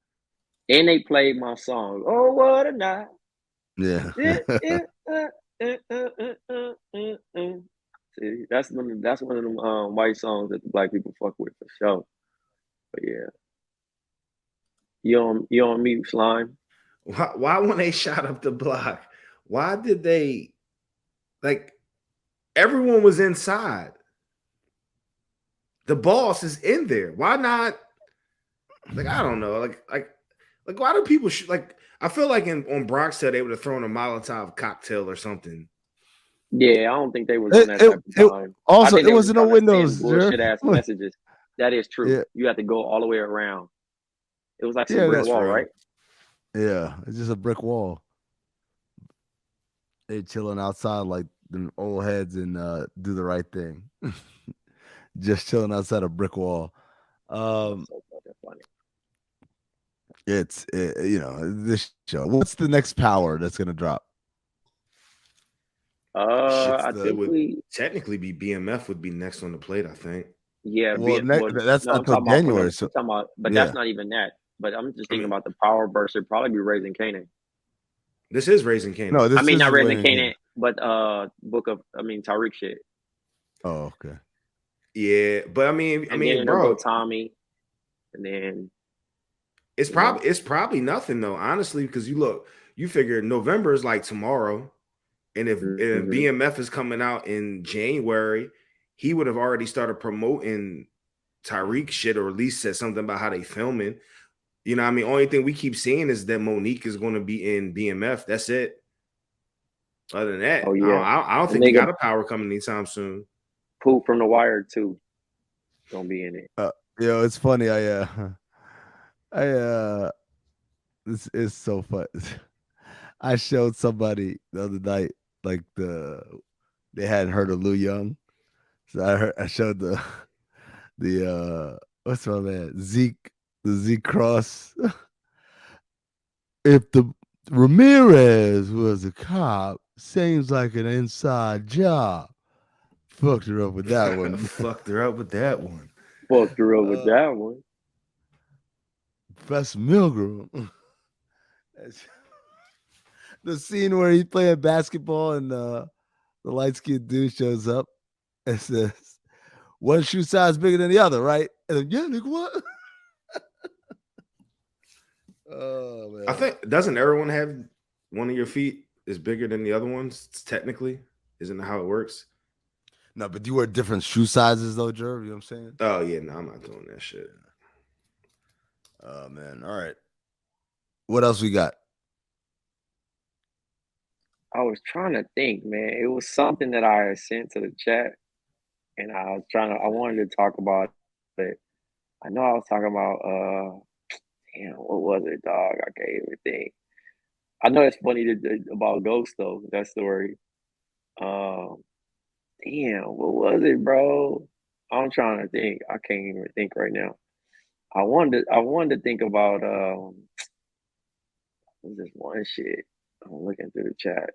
And they played my song. Oh, what a night. Yeah. See, that's one of them white songs that the black people fuck with for sure. But yeah. You on mute, Slime? Why when they shot up the block, why did they, like, everyone was inside. The boss is in there. Why not? Like, I don't know. Like why do people like? I feel like on Bronx Tale they would have thrown a Molotov cocktail or something. Yeah, I don't think they was on that type of time. Also, it wasn't no windows. Bullshit ass messages. That is true. Yeah. You have to go all the way around. It was like some brick wall, right? Yeah, it's just a brick wall. They chilling outside like them old heads and do the right thing. Just chilling outside a brick wall. So fucking funny. It's this show. What's the next power that's gonna drop? Shit, I it think would we, technically be BMF would be next on the plate, I think. yeah, Well, but that's no, not I'm till talking about for the, January. I'm So talking about, but that's yeah. not even that. But I'm just I thinking mean, about the power burst. It'd probably be Raising Canaan. this is Raising Canaan. No, I this mean, is not Raising Rain King. Canaan, but Tyreek shit. Oh, okay. Yeah, but I And then mean, they'll go bro, Tommy, and then it's you know, probably nothing though, honestly, because you figure November is like tomorrow, and if hmm BMF is coming out in January, he would have already started promoting Tyreek shit, or at least said something about how they filming. You know what I mean? Only thing we keep seeing is that Monique is going to be in BMF. That's it. Other than oh that, yeah, I don't the think we nigga got a power coming anytime soon. Poop from the Wire too gonna be in it. It's funny. I this is so fun. I showed somebody the other night, like they hadn't heard of Lou Young, so I showed the what's my man Zeke, the Zeke Cross. If the Ramirez was a cop, seems like an inside job. Fucked her up with that one. Fucked her up with that one. Fucked her up with uh, that one. Professor Milgram. The scene where he's playing basketball and the light skinned dude shows up and says, one shoe size bigger than the other, right? And then, yeah, nigga, what? Oh man. I think doesn't everyone have one of your feet is bigger than the other ones? Technically, isn't that how it works? No, but you wear different shoe sizes though, Jerv. You know what I'm saying? Oh yeah, no, I'm not doing that shit. Oh man. All right. What else we got? I was trying to think, man. It was something that I had sent to the chat, and I wanted to talk about it. I know I was talking about, damn, what was it, dog? I can't even think. I know it's funny about Ghost though, that story. Um, damn, what was it, bro? I'm trying to think. I can't even think right now. I wanted to think about what's this one shit? I'm looking through the chat.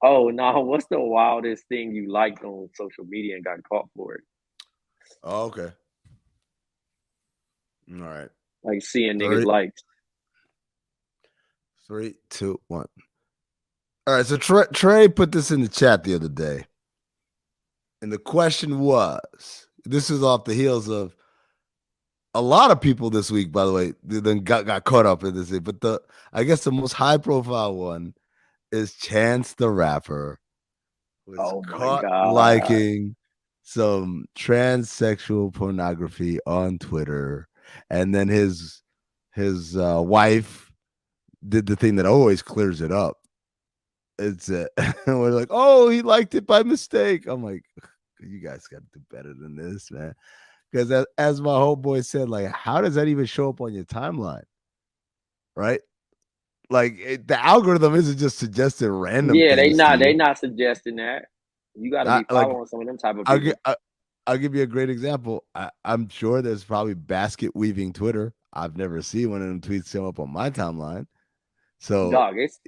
Oh no, what's the wildest thing you liked on social media and got caught for it? Oh, okay. All right. Like seeing niggas Three, likes. 3, 2, 1. All right. So Trey put this in the chat the other day. And the question was, this is off the heels of a lot of people this week, by the way, then got caught up in this. But I guess the most high profile one is Chance the Rapper was Oh my caught god. liking some transsexual pornography on Twitter, and then his wife did the thing that always clears it up. It's we're like, oh, he liked it by mistake. I'm like, you guys got to do better than this, man. Because as my homeboy said, like, how does that even show up on your timeline, right? Like the algorithm isn't just suggesting random Yeah, things to they you. not suggesting that. You gotta be Like following some of them type of I'll people. give I'll give you a great example. I'm sure there's probably basket weaving Twitter. I've never seen one of them tweets show up on my timeline. So Dog, it's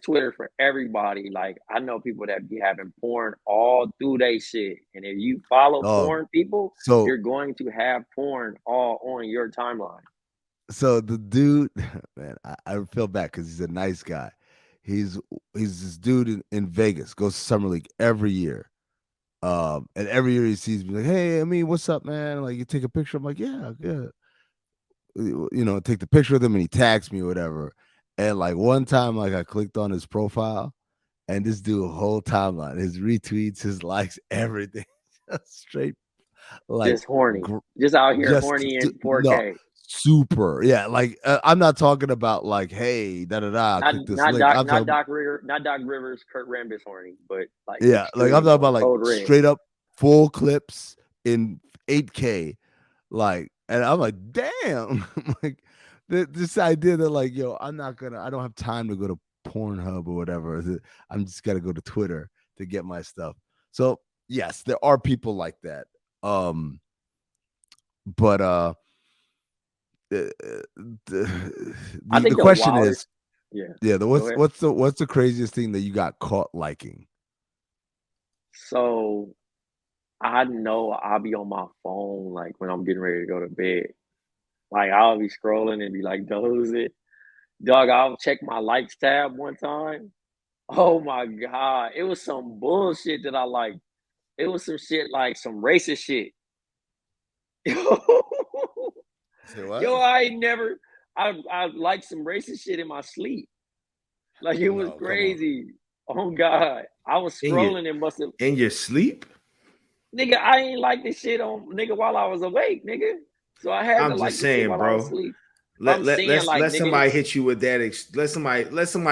Twitter for everybody. Like I know people that be having porn all through they shit. And if you follow oh, porn people, so you're going to have porn all on your timeline. so the dude, man, I feel bad because he's a nice guy. He's he's this dude in Vegas, goes to Summer League every year. And every year he sees me like, hey, I mean, what's up, man? Like, you take a picture. I'm like, yeah, yeah. Take the picture with him and he tags me or whatever. And like one time, like I clicked on his profile and this dude whole timeline, his retweets, his likes, everything, just straight like Just horny. Just out here horny in no 4K. super, yeah. Like I'm not talking about like, hey, da da da, Not click this not link. Doc I'm not talking, Doc Rivers, not Doc Rivers, Kurt Rambis horny, but like yeah, like I'm extreme talking about horny, like code red. straight up full clips in 8K. Like, and I'm like, damn, like this idea that like, yo, I don't have time to go to Pornhub or whatever. I'm just gotta go to Twitter to get my stuff. So yes, there are people like that. But I the think the question wildest. is, Yeah. what's the craziest thing that you got caught liking? So I know I'll be on my phone like when I'm getting ready to go to bed. Like I'll be scrolling and be like, dozing. Dog, I'll check my likes tab one time. Oh my God. It was some bullshit that I liked. It was some shit like some racist shit. Say what? Yo, I ain't never I liked some racist shit in my sleep. Like it was No, come on. crazy. Oh God. I was In your scrolling and must have in your sleep? nigga, I ain't like this shit on nigga while I was awake, nigga. So I had to I'm like just this shit saying, while I was bro. asleep. But Let I'm let saying let's like let nigga, somebody hit you with that. Let somebody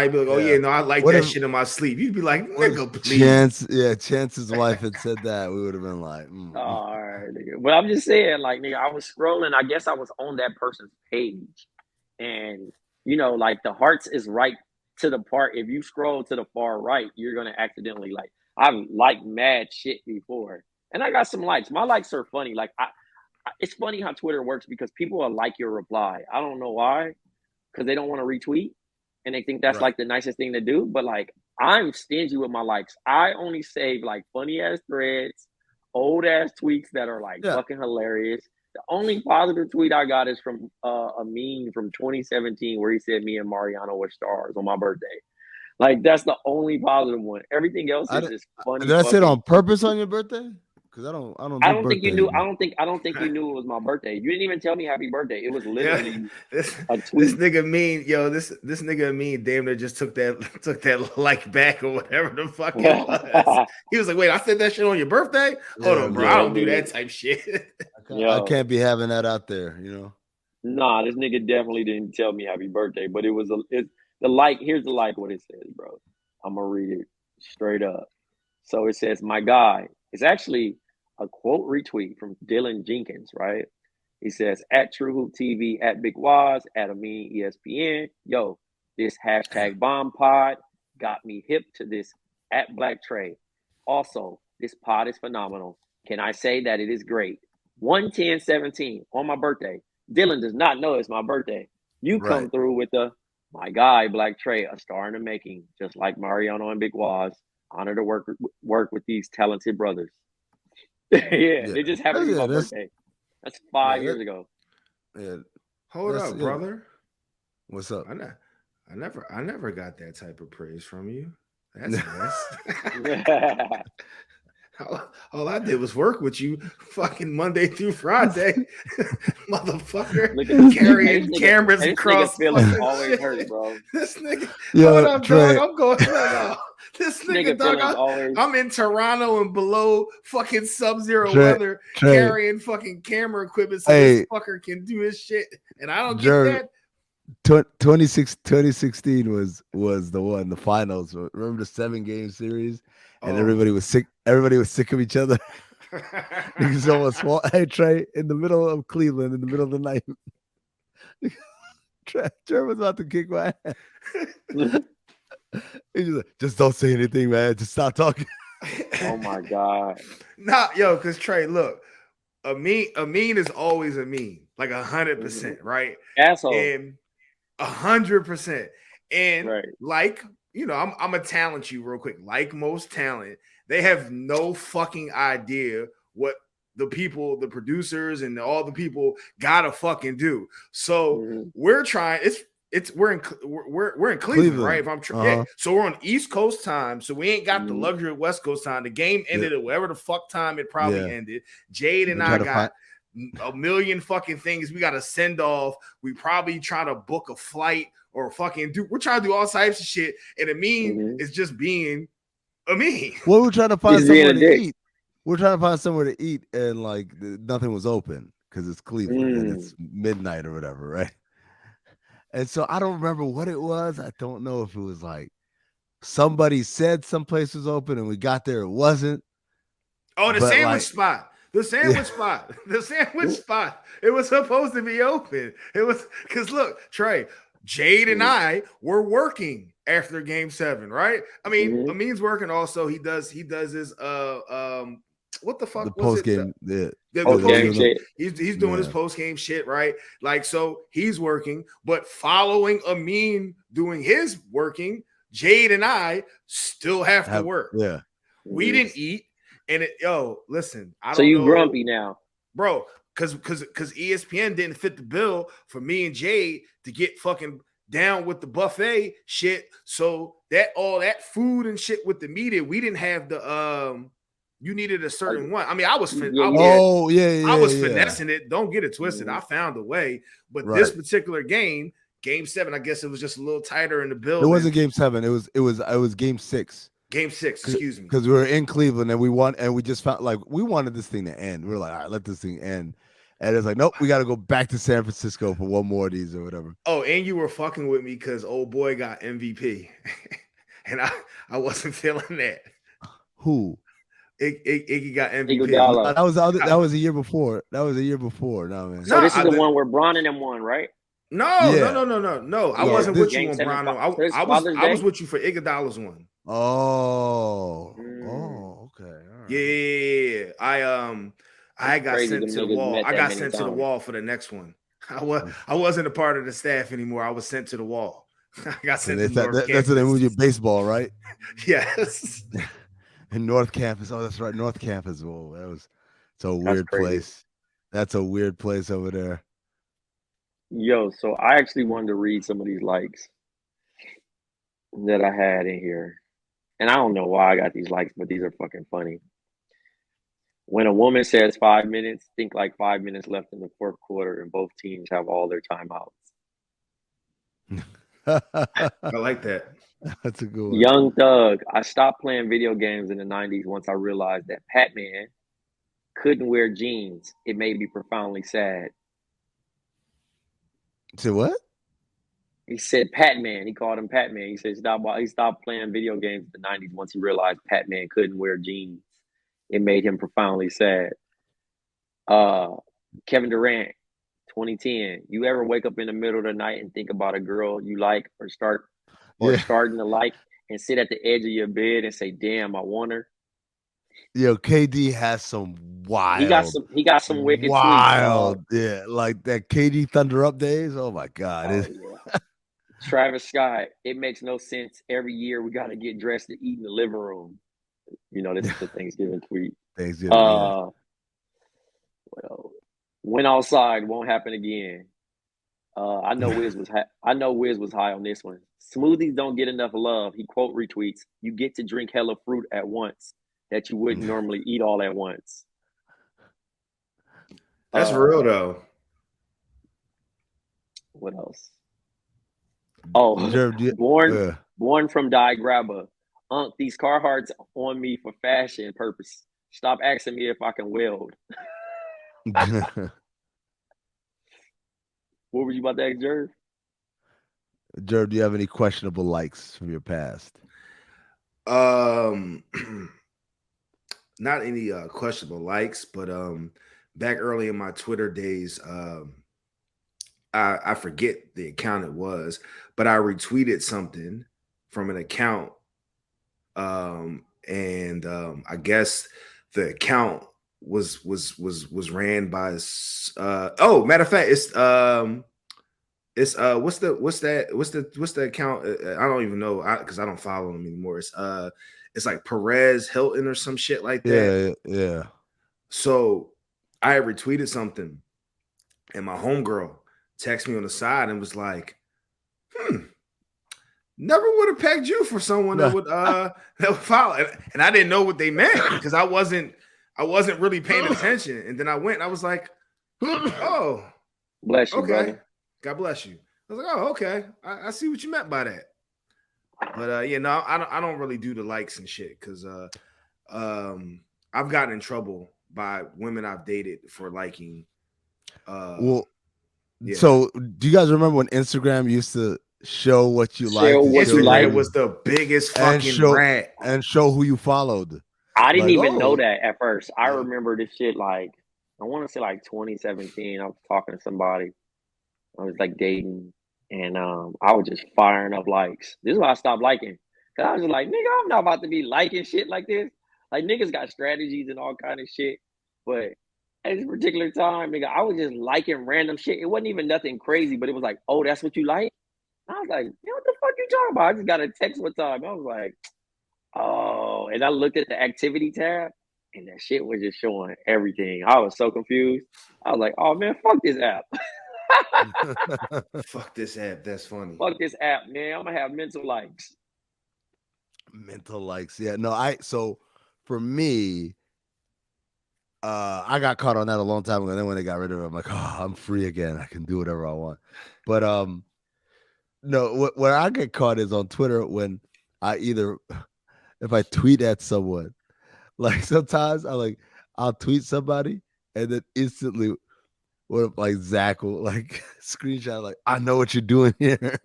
be like, oh Yeah. yeah, no, I like What that if shit in my sleep. You'd be like, what if nigga, please. Chance's wife had said that, we would have been like, all right, nigga. But I'm just saying, like, nigga, I was scrolling. I guess I was on that person's page, and like the hearts is right to the part. If you scroll to the far right, you're gonna accidentally like. I've liked mad shit before, and I got some likes. My likes are funny. Like, it's funny how Twitter works because people will like your reply. I don't know why, because they don't want to retweet, and they think that's right. like the nicest thing to do. But like, I'm stingy with my likes. I only save like funny ass threads, old ass tweets that are like Yeah. fucking hilarious. The only positive tweet I got is from Amin from 2017, where he said me and Mariano were stars on my birthday. Like that's the only positive one. Everything else I is did, just funny did I say it fucking. on purpose on your birthday? Because I don't I do don't think you birthdays, knew. man. I don't think you knew it was my birthday. You didn't even tell me happy birthday. It was Yeah, literally this a this tweet. nigga mean, yo, this nigga mean damn near just took that like back or whatever the fuck it was. He was like, wait, I said that shit on your birthday? Hold Yeah, on, bro. I Yeah, don't man. do nigga. that type shit. I Yo, can't be having that out there, nah, this nigga definitely didn't tell me happy birthday, but it was the like. Here's the like what it says, bro. I'm gonna read it straight up. So it says, "My guy." It's actually a quote retweet from Dylan Jenkins, right? He says, "At True Hoop TV, at Big Waz, at Amin ESPN. Yo, this hashtag bomb pod got me hip to this at Black Trey. Also, this pod is phenomenal. Can I say that it is great? 11017 on my birthday. Dylan does not know it's my birthday. You Right. come through with the my guy, Black Trey, a star in the making, just like Mariano and Big Waz. Honor to work with these talented brothers." Yeah, Yeah. they just happened to be Yeah, my birthday. That's yeah, 5 years ago. yeah, Hold up, yeah. brother. What's up? I never got that type of praise from you. That's mess. All I did was work with you fucking Monday through Friday, motherfucker, Look at this nigga. carrying cameras This nigga across feelings fucking always hurt, shit. bro. This nigga, hold Yo, up, dog. Trey, I'm going, no. This This nigga nigga, dog, feelings always. I'm in Toronto and below fucking sub-zero Trey, weather, Trey. carrying fucking camera equipment so this Hey, fucker can do his shit. And I don't get Jerv, that. 2016 was the finals. Remember the 7-game series, and Oh. everybody was sick. Everybody was sick of each other. Niggas almost fought. Hey, Trey, in the middle of Cleveland, in the middle of the night, Trey was about to kick my ass. He's just like, just don't say anything, man. Just stop talking. Oh my god. Nah, yo, because Trey, look, Amin is always Amin, like 100%, right? Asshole. And 100%. And Right. like, I'm gonna talent you real quick. Like most talent, they have no fucking idea what the people, the producers, and all the people gotta fucking do. So we're trying. We're in Cleveland, right? If I'm yeah, so we're on East Coast time, so we ain't got the luxury of West Coast time. The game ended at whatever the fuck time it probably ended. Jade and I got a million fucking things we got to send off. We probably try to book a flight or fucking we're trying to do all types of shit. And Amin is just being Amin. Well, we're trying to find somewhere to eat. We're trying to find somewhere to eat, and like nothing was open because it's Cleveland and it's midnight or whatever, right? And so I don't remember what it was. I don't know if it was like somebody said some place was open and we got there, it wasn't. Oh, the sandwich spot. The sandwich spot. The sandwich spot. It was supposed to be open. It was because look, Trey, Jade and I were working after game 7, right? I mean, Amin's working also. He does his what the The fuck was post it? game, The yeah, post game game shit. He's doing his Yeah. post game shit, right? Like, so he's working, but following Amin doing his working, Jade and I still have to work. Yeah. We Mhm. didn't eat, and listen, I So don't you know, grumpy now? bro, because ESPN didn't fit the bill for me and Jade to get fucking down with the buffet shit. So that all that food and shit with the media, we didn't have the you needed a certain one. I mean, I was Yeah, I you was had- Oh yeah. I was yeah. finessing it. Don't get it twisted. Mhm. I found a way. But Right. this particular game 7, I guess it was just a little tighter in the It building. wasn't game 7. It was game 6. Game 6, excuse me. Because we were in Cleveland and we won, and we just found like we wanted this thing to end. We were like, all right, let this thing end. And it's like, nope, we got to go back to San Francisco for one more of these or whatever. Oh, and you were fucking with me because old boy got MVP. And I wasn't feeling that. Who? Iggy got MVP. Iguodala. That was a year before. That was a year before. No, man. So No, this is the I- one where Bron and them won, right? No. I Yeah, wasn't this- with you Game on 7 Brown. I was Father's I was Day? with you for Iguodala's one. Oh. Mm. Oh, okay. All right. Yeah. I got Crazy sent them to the niggas wall. met I that got many sent to the times. wall for the next one. I wasn't a part of the staff anymore. I was sent to the wall. I got sent to North That's what they moved your Campus. baseball, right? Yes. In North Campus. Oh, that's right. North Campus. Whoa, it's a weird crazy. place. That's a weird place over there. Yo, so I actually wanted to read some of these likes that I had in here. And I don't know why I got these likes, but these are fucking funny. When a woman says 5 minutes, think like 5 minutes left in the fourth quarter and both teams have all their timeouts. I like that. That's a good one. Young Thug, I stopped playing video games in the 90s once I realized that Pac-Man couldn't wear jeans. It made me profoundly sad. Say what? He said Pac-Man. He called him Pac-Man. He said he stopped playing video games in the 90s once he realized Pac-Man couldn't wear jeans. It made him profoundly sad. Kevin Durant, 2010. You ever wake up in the middle of the night and think about a girl you like or starting to like and sit at the edge of your bed and say, damn, I want her? Yo, KD has some wild. He got some wicked wild. tweets. Yeah, like that KD Thunder Up days. Oh my god. Yeah. Travis Scott, it makes no sense. Every year we got to get dressed to eat in the living room. You know, this is the Thanksgiving tweet. Thanksgiving. Yeah. Well, went outside won't happen again. I know Wiz was high on this one. Smoothies don't get enough love. He quote retweets. You get to drink hella fruit at once that you wouldn't normally eat all at once. That's real though. What else? Oh, Jerv, born from Die Grabber. These Carhartts on me for fashion purpose. Stop asking me if I can weld. What were you about to ask, Jerv? Jerv, do you have any questionable likes from your past? Not any questionable likes, but back early in my Twitter days, I forget the account it was, but I retweeted something from an account, and I guess the account was ran by matter of fact, it's what's the account? I don't even know because I don't follow him anymore. It's like Perez Hilton or some shit like that. Yeah. So I retweeted something, and my homegirl texted me on the side and was like, never would have pegged you for someone that would follow. And I didn't know what they meant because I wasn't really paying attention. And then I went and I was like, oh, bless you, okay. brother. God bless you. I was like, oh, okay. I see what you meant by that. But I don't really do the likes and shit because I've gotten in trouble by women I've dated for liking. So do you guys remember when Instagram used to show what you liked? Instagram was the biggest fucking rat. And show who you followed. I didn't even know that at first. I remember this shit like, I want to say like 2017. I was talking to somebody. I was like dating, and I was just firing up likes. This is why I stopped liking. Cause I was just like, nigga, I'm not about to be liking shit like this. Like niggas got strategies and all kind of shit, but at this particular time, nigga, I was just liking random shit. It wasn't even nothing crazy, but it was like, oh, that's what you like. I was like, what the fuck you talking about? I just got a text one time. I was like, oh, and I looked at the activity tab, and that shit was just showing everything. I was so confused. I was like, oh man, fuck this app. Fuck this app. That's funny. Fuck this app, man. I'm gonna have mental likes. Mental likes. Yeah. No, so for me, I got caught on that a long time ago. And then when they got rid of it, I'm like, oh, I'm free again. I can do whatever I want. But no, where I get caught is on Twitter when if I tweet at someone, like sometimes I'll tweet somebody and then instantly like Zach will like screenshot like, I know what you're doing here.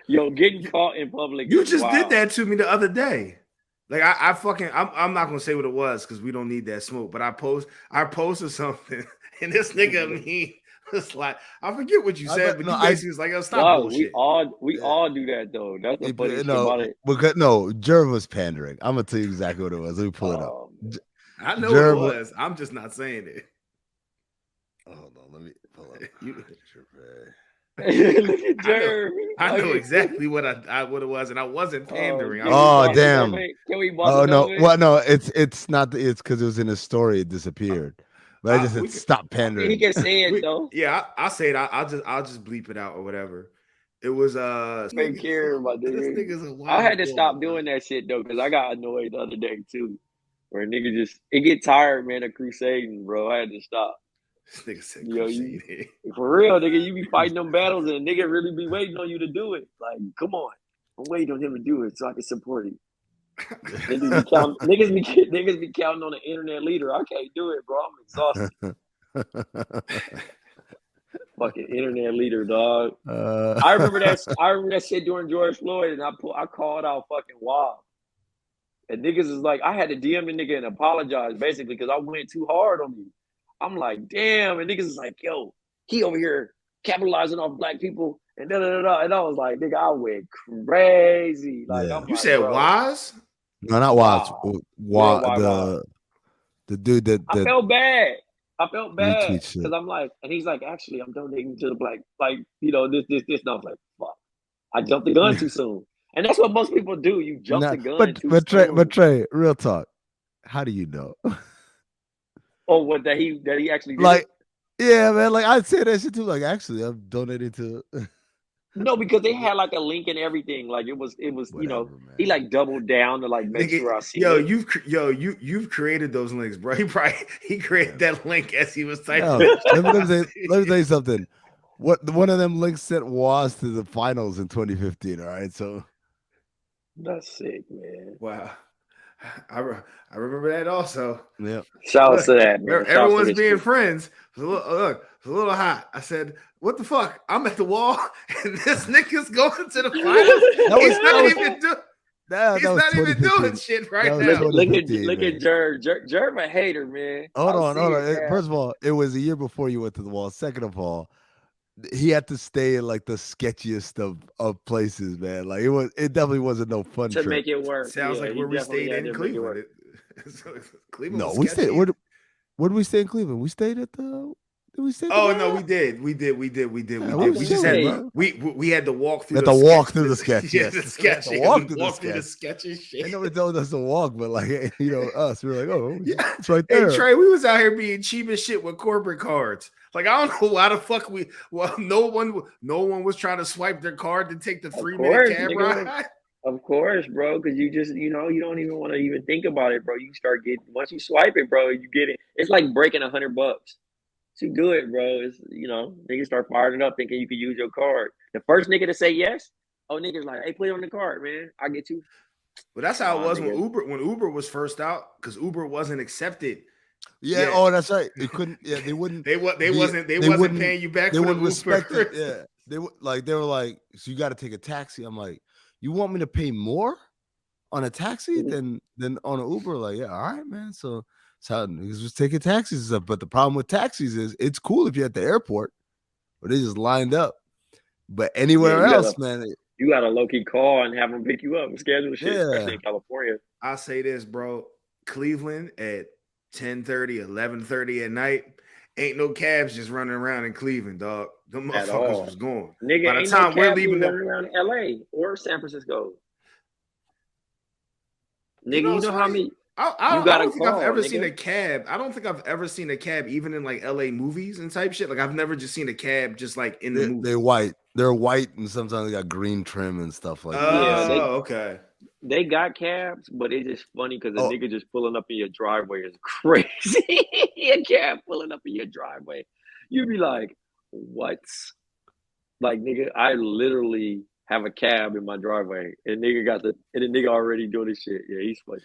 Yo, getting caught in public. You just did that to me the other day. Like I'm not gonna say what it was because we don't need that smoke. But I posted something, and this nigga me was like, I forget what you said, but you basically was like, "Yo, stop bullshit." We all do that though. That's the funny shit about it. Because Jerv was pandering. I'm gonna tell you exactly what it was. Let me pull it up. I know Jerv what it was. I'm just not saying it. Hold on, let me pull up. Look at Jerv. I know exactly what it was, and I wasn't pandering. Oh damn! Can we no, well, no, it's not. It's because it was in his story. It disappeared. But I just said stop pandering. He can say it though. Yeah, I'll say it. I'll just bleep it out or whatever. It was Take care, my nigga. I had to stop doing that shit though because I got annoyed the other day too, where nigga just get tired, man, of crusading, bro. I had to stop. This nigga said crusading. For real, nigga, you be fighting them battles and nigga really be waiting on you to do it. Like, come on, I'm waiting on him to do it so I can support him. Niggas be counting on the internet leader. I can't do it, bro. I'm exhausted. Fucking internet leader, dog. I remember that shit during George Floyd, and I called out fucking Wild. And niggas is like, I had to DM the nigga and apologize basically because I went too hard on you. I'm like, damn, and niggas is like, yo, he over here capitalizing off black people and da da da. And I was like, nigga, I went crazy. Like, you like, said Wise? No, not Wise. Wow. The dude that I felt bad. Because I'm like, and he's like, actually, I'm donating to the black, like, this. And I was like, fuck, I jumped the gun too soon. And that's what most people do. You jump the gun too soon. But Trey, real talk. How do you know? Oh, what that he actually did? Like, yeah, man. Like I'd say that shit too. Like, actually, I'm donating to. No, because they had like a link and everything. Like it was. Whatever, man. He like doubled down to like make sure I see. You've created those links, bro. He created that link as he was typing. Let me tell you something. One of them links sent was to the finals in 2015. All right, so that's sick, man. Wow. I remember that also. Yeah. Shout out to that, man. Everyone's being friends. It was a little hot. I said, what the fuck? I'm at the wall and this nigga's going to the finals. He's not even doing shit right now. Look at Jerv. Jerv a hater, man. Hold on. First of all, it was a year before you went to the wall. Second of all, he had to stay in like the sketchiest of places, man. Like it definitely wasn't no fun to trip. Make it work. Sounds like where we stayed in Cleveland. Cleveland. No, we stayed. Where did we stay in Cleveland? We stayed at the. Did we stay? No, we did. We just had we had to walk through. The walk through the sketch. Yes, the sketch. Walk through the sketch and shit. Ain't nobody told us to walk, but like us, we were like, oh, yeah, it's right there. Hey Trey, we was out here being cheap as shit with corporate cards. Like I don't know why the fuck no one was trying to swipe their card to take the 3-minute cab ride. Of course, bro, because you just you don't even want to even think about it, bro. You start getting once you swipe it, bro, you get it. It's like breaking $100. Too good, bro. It's niggas start firing up thinking you can use your card. The first nigga to say yes, niggas like, hey, put it on the card, man. I get you. But that's how it was when Uber was first out, because Uber wasn't accepted. Yeah. Oh, that's right. They couldn't. Yeah, they wouldn't. They wasn't paying you back. They for wouldn't the respect Uber. it. Yeah. They were like, so you got to take a taxi. I'm like, you want me to pay more on a taxi than on an Uber? Like, yeah, all right, man. So how niggas was taking taxis and stuff. But the problem with taxis is it's cool if you're at the airport, but they just lined up. But anywhere else, man, You got to low key call and have them pick you up and schedule shit, especially in California. I'll say this, bro. Cleveland at 10:30, 11:30 at night, ain't no cabs just running around in Cleveland, dog. Them At motherfuckers all. was gone. Nigga, By the ain't time no we're cab leaving running around LA or San Francisco. Nigga, you know how many I you gotta don't think I've call, ever seen a nigga. cab. I don't think I've ever seen a cab, even in like LA movies and type shit. Like I've never just seen a cab just like in the movie. They're white. They're white, and sometimes they got green trim and stuff like that. Yeah, Okay. They got cabs, but it's just funny because a Oh. nigga just pulling up in your driveway is crazy. A cab pulling up in your driveway. You'd be like, what? Like, nigga, I literally have a cab in my driveway, and the nigga already doing this shit. Yeah, he's funny.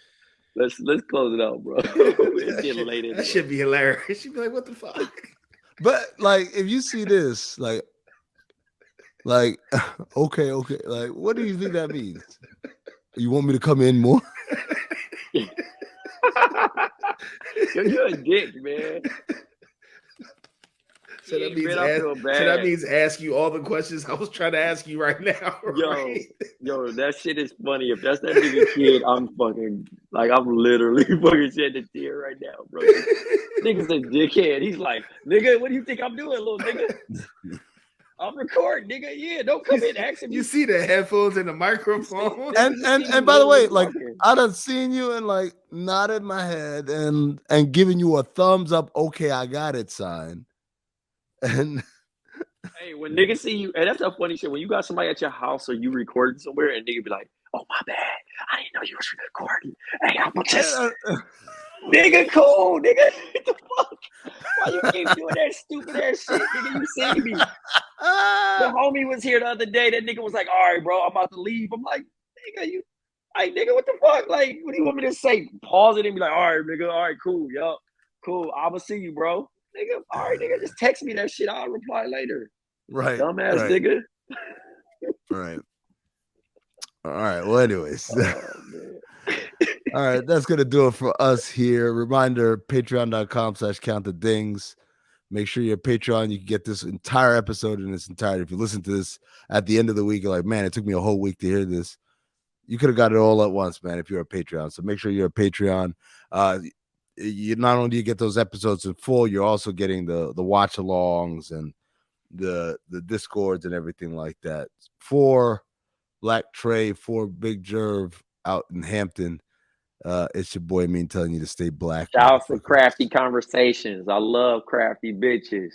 Let's close it out, bro. It's getting late anyway. That should be hilarious. She'd be like, what the fuck? But like, if you see this, like, okay, like, what do you think that means? You want me to come in more? Yo, you're a dick, man. So that, means I feel bad. so that means ask you all the questions I was trying to ask you right now. Right? Yo, that shit is funny. If that's that nigga kid, I'm literally fucking shedding a tear right now, bro. Nigga's a dickhead. He's like, nigga, what do you think I'm doing, little nigga? I'm recording, nigga. Yeah, don't come in asking me. You see the headphones and the microphone. And by the way, like, I done seen you and like nodded my head and giving you a thumbs up. Okay, I got it sign. And hey, when niggas see you, and that's a funny shit. When you got somebody at your house or you recording somewhere, and nigga be like, "Oh my bad, I didn't know you was recording." Hey, I'm just nigga, cool, nigga. What the fuck? Why you keep doing that stupid ass shit, nigga? You see me? The homie was here the other day. That nigga was like, "All right, bro, I'm about to leave." I'm like, "Nigga, nigga, what the fuck? Like, what do you want me to say? Pause it and be like, all right, nigga, all right, cool, yo, cool. I'ma see you, bro." Nigga, all right, nigga, just text me that shit. I'll reply later. Right. Dumbass nigga. Right. All right. Well, anyways. All right, that's gonna do it for us here. Reminder: patreon.com/countthedings. Make sure you're a Patreon. You can get this entire episode in its entirety. If you listen to this at the end of the week, you're like, man, it took me a whole week to hear this. You could have got it all at once, man, if you're a Patreon. So make sure you're a Patreon. You not only do you get those episodes in full, you're also getting the watch alongs and the discords and everything like that. For Black Trey, for Big Jerv out in Hampton, it's your boy Amin telling you to stay black. Shout out to Crafty Conversations. I love crafty bitches.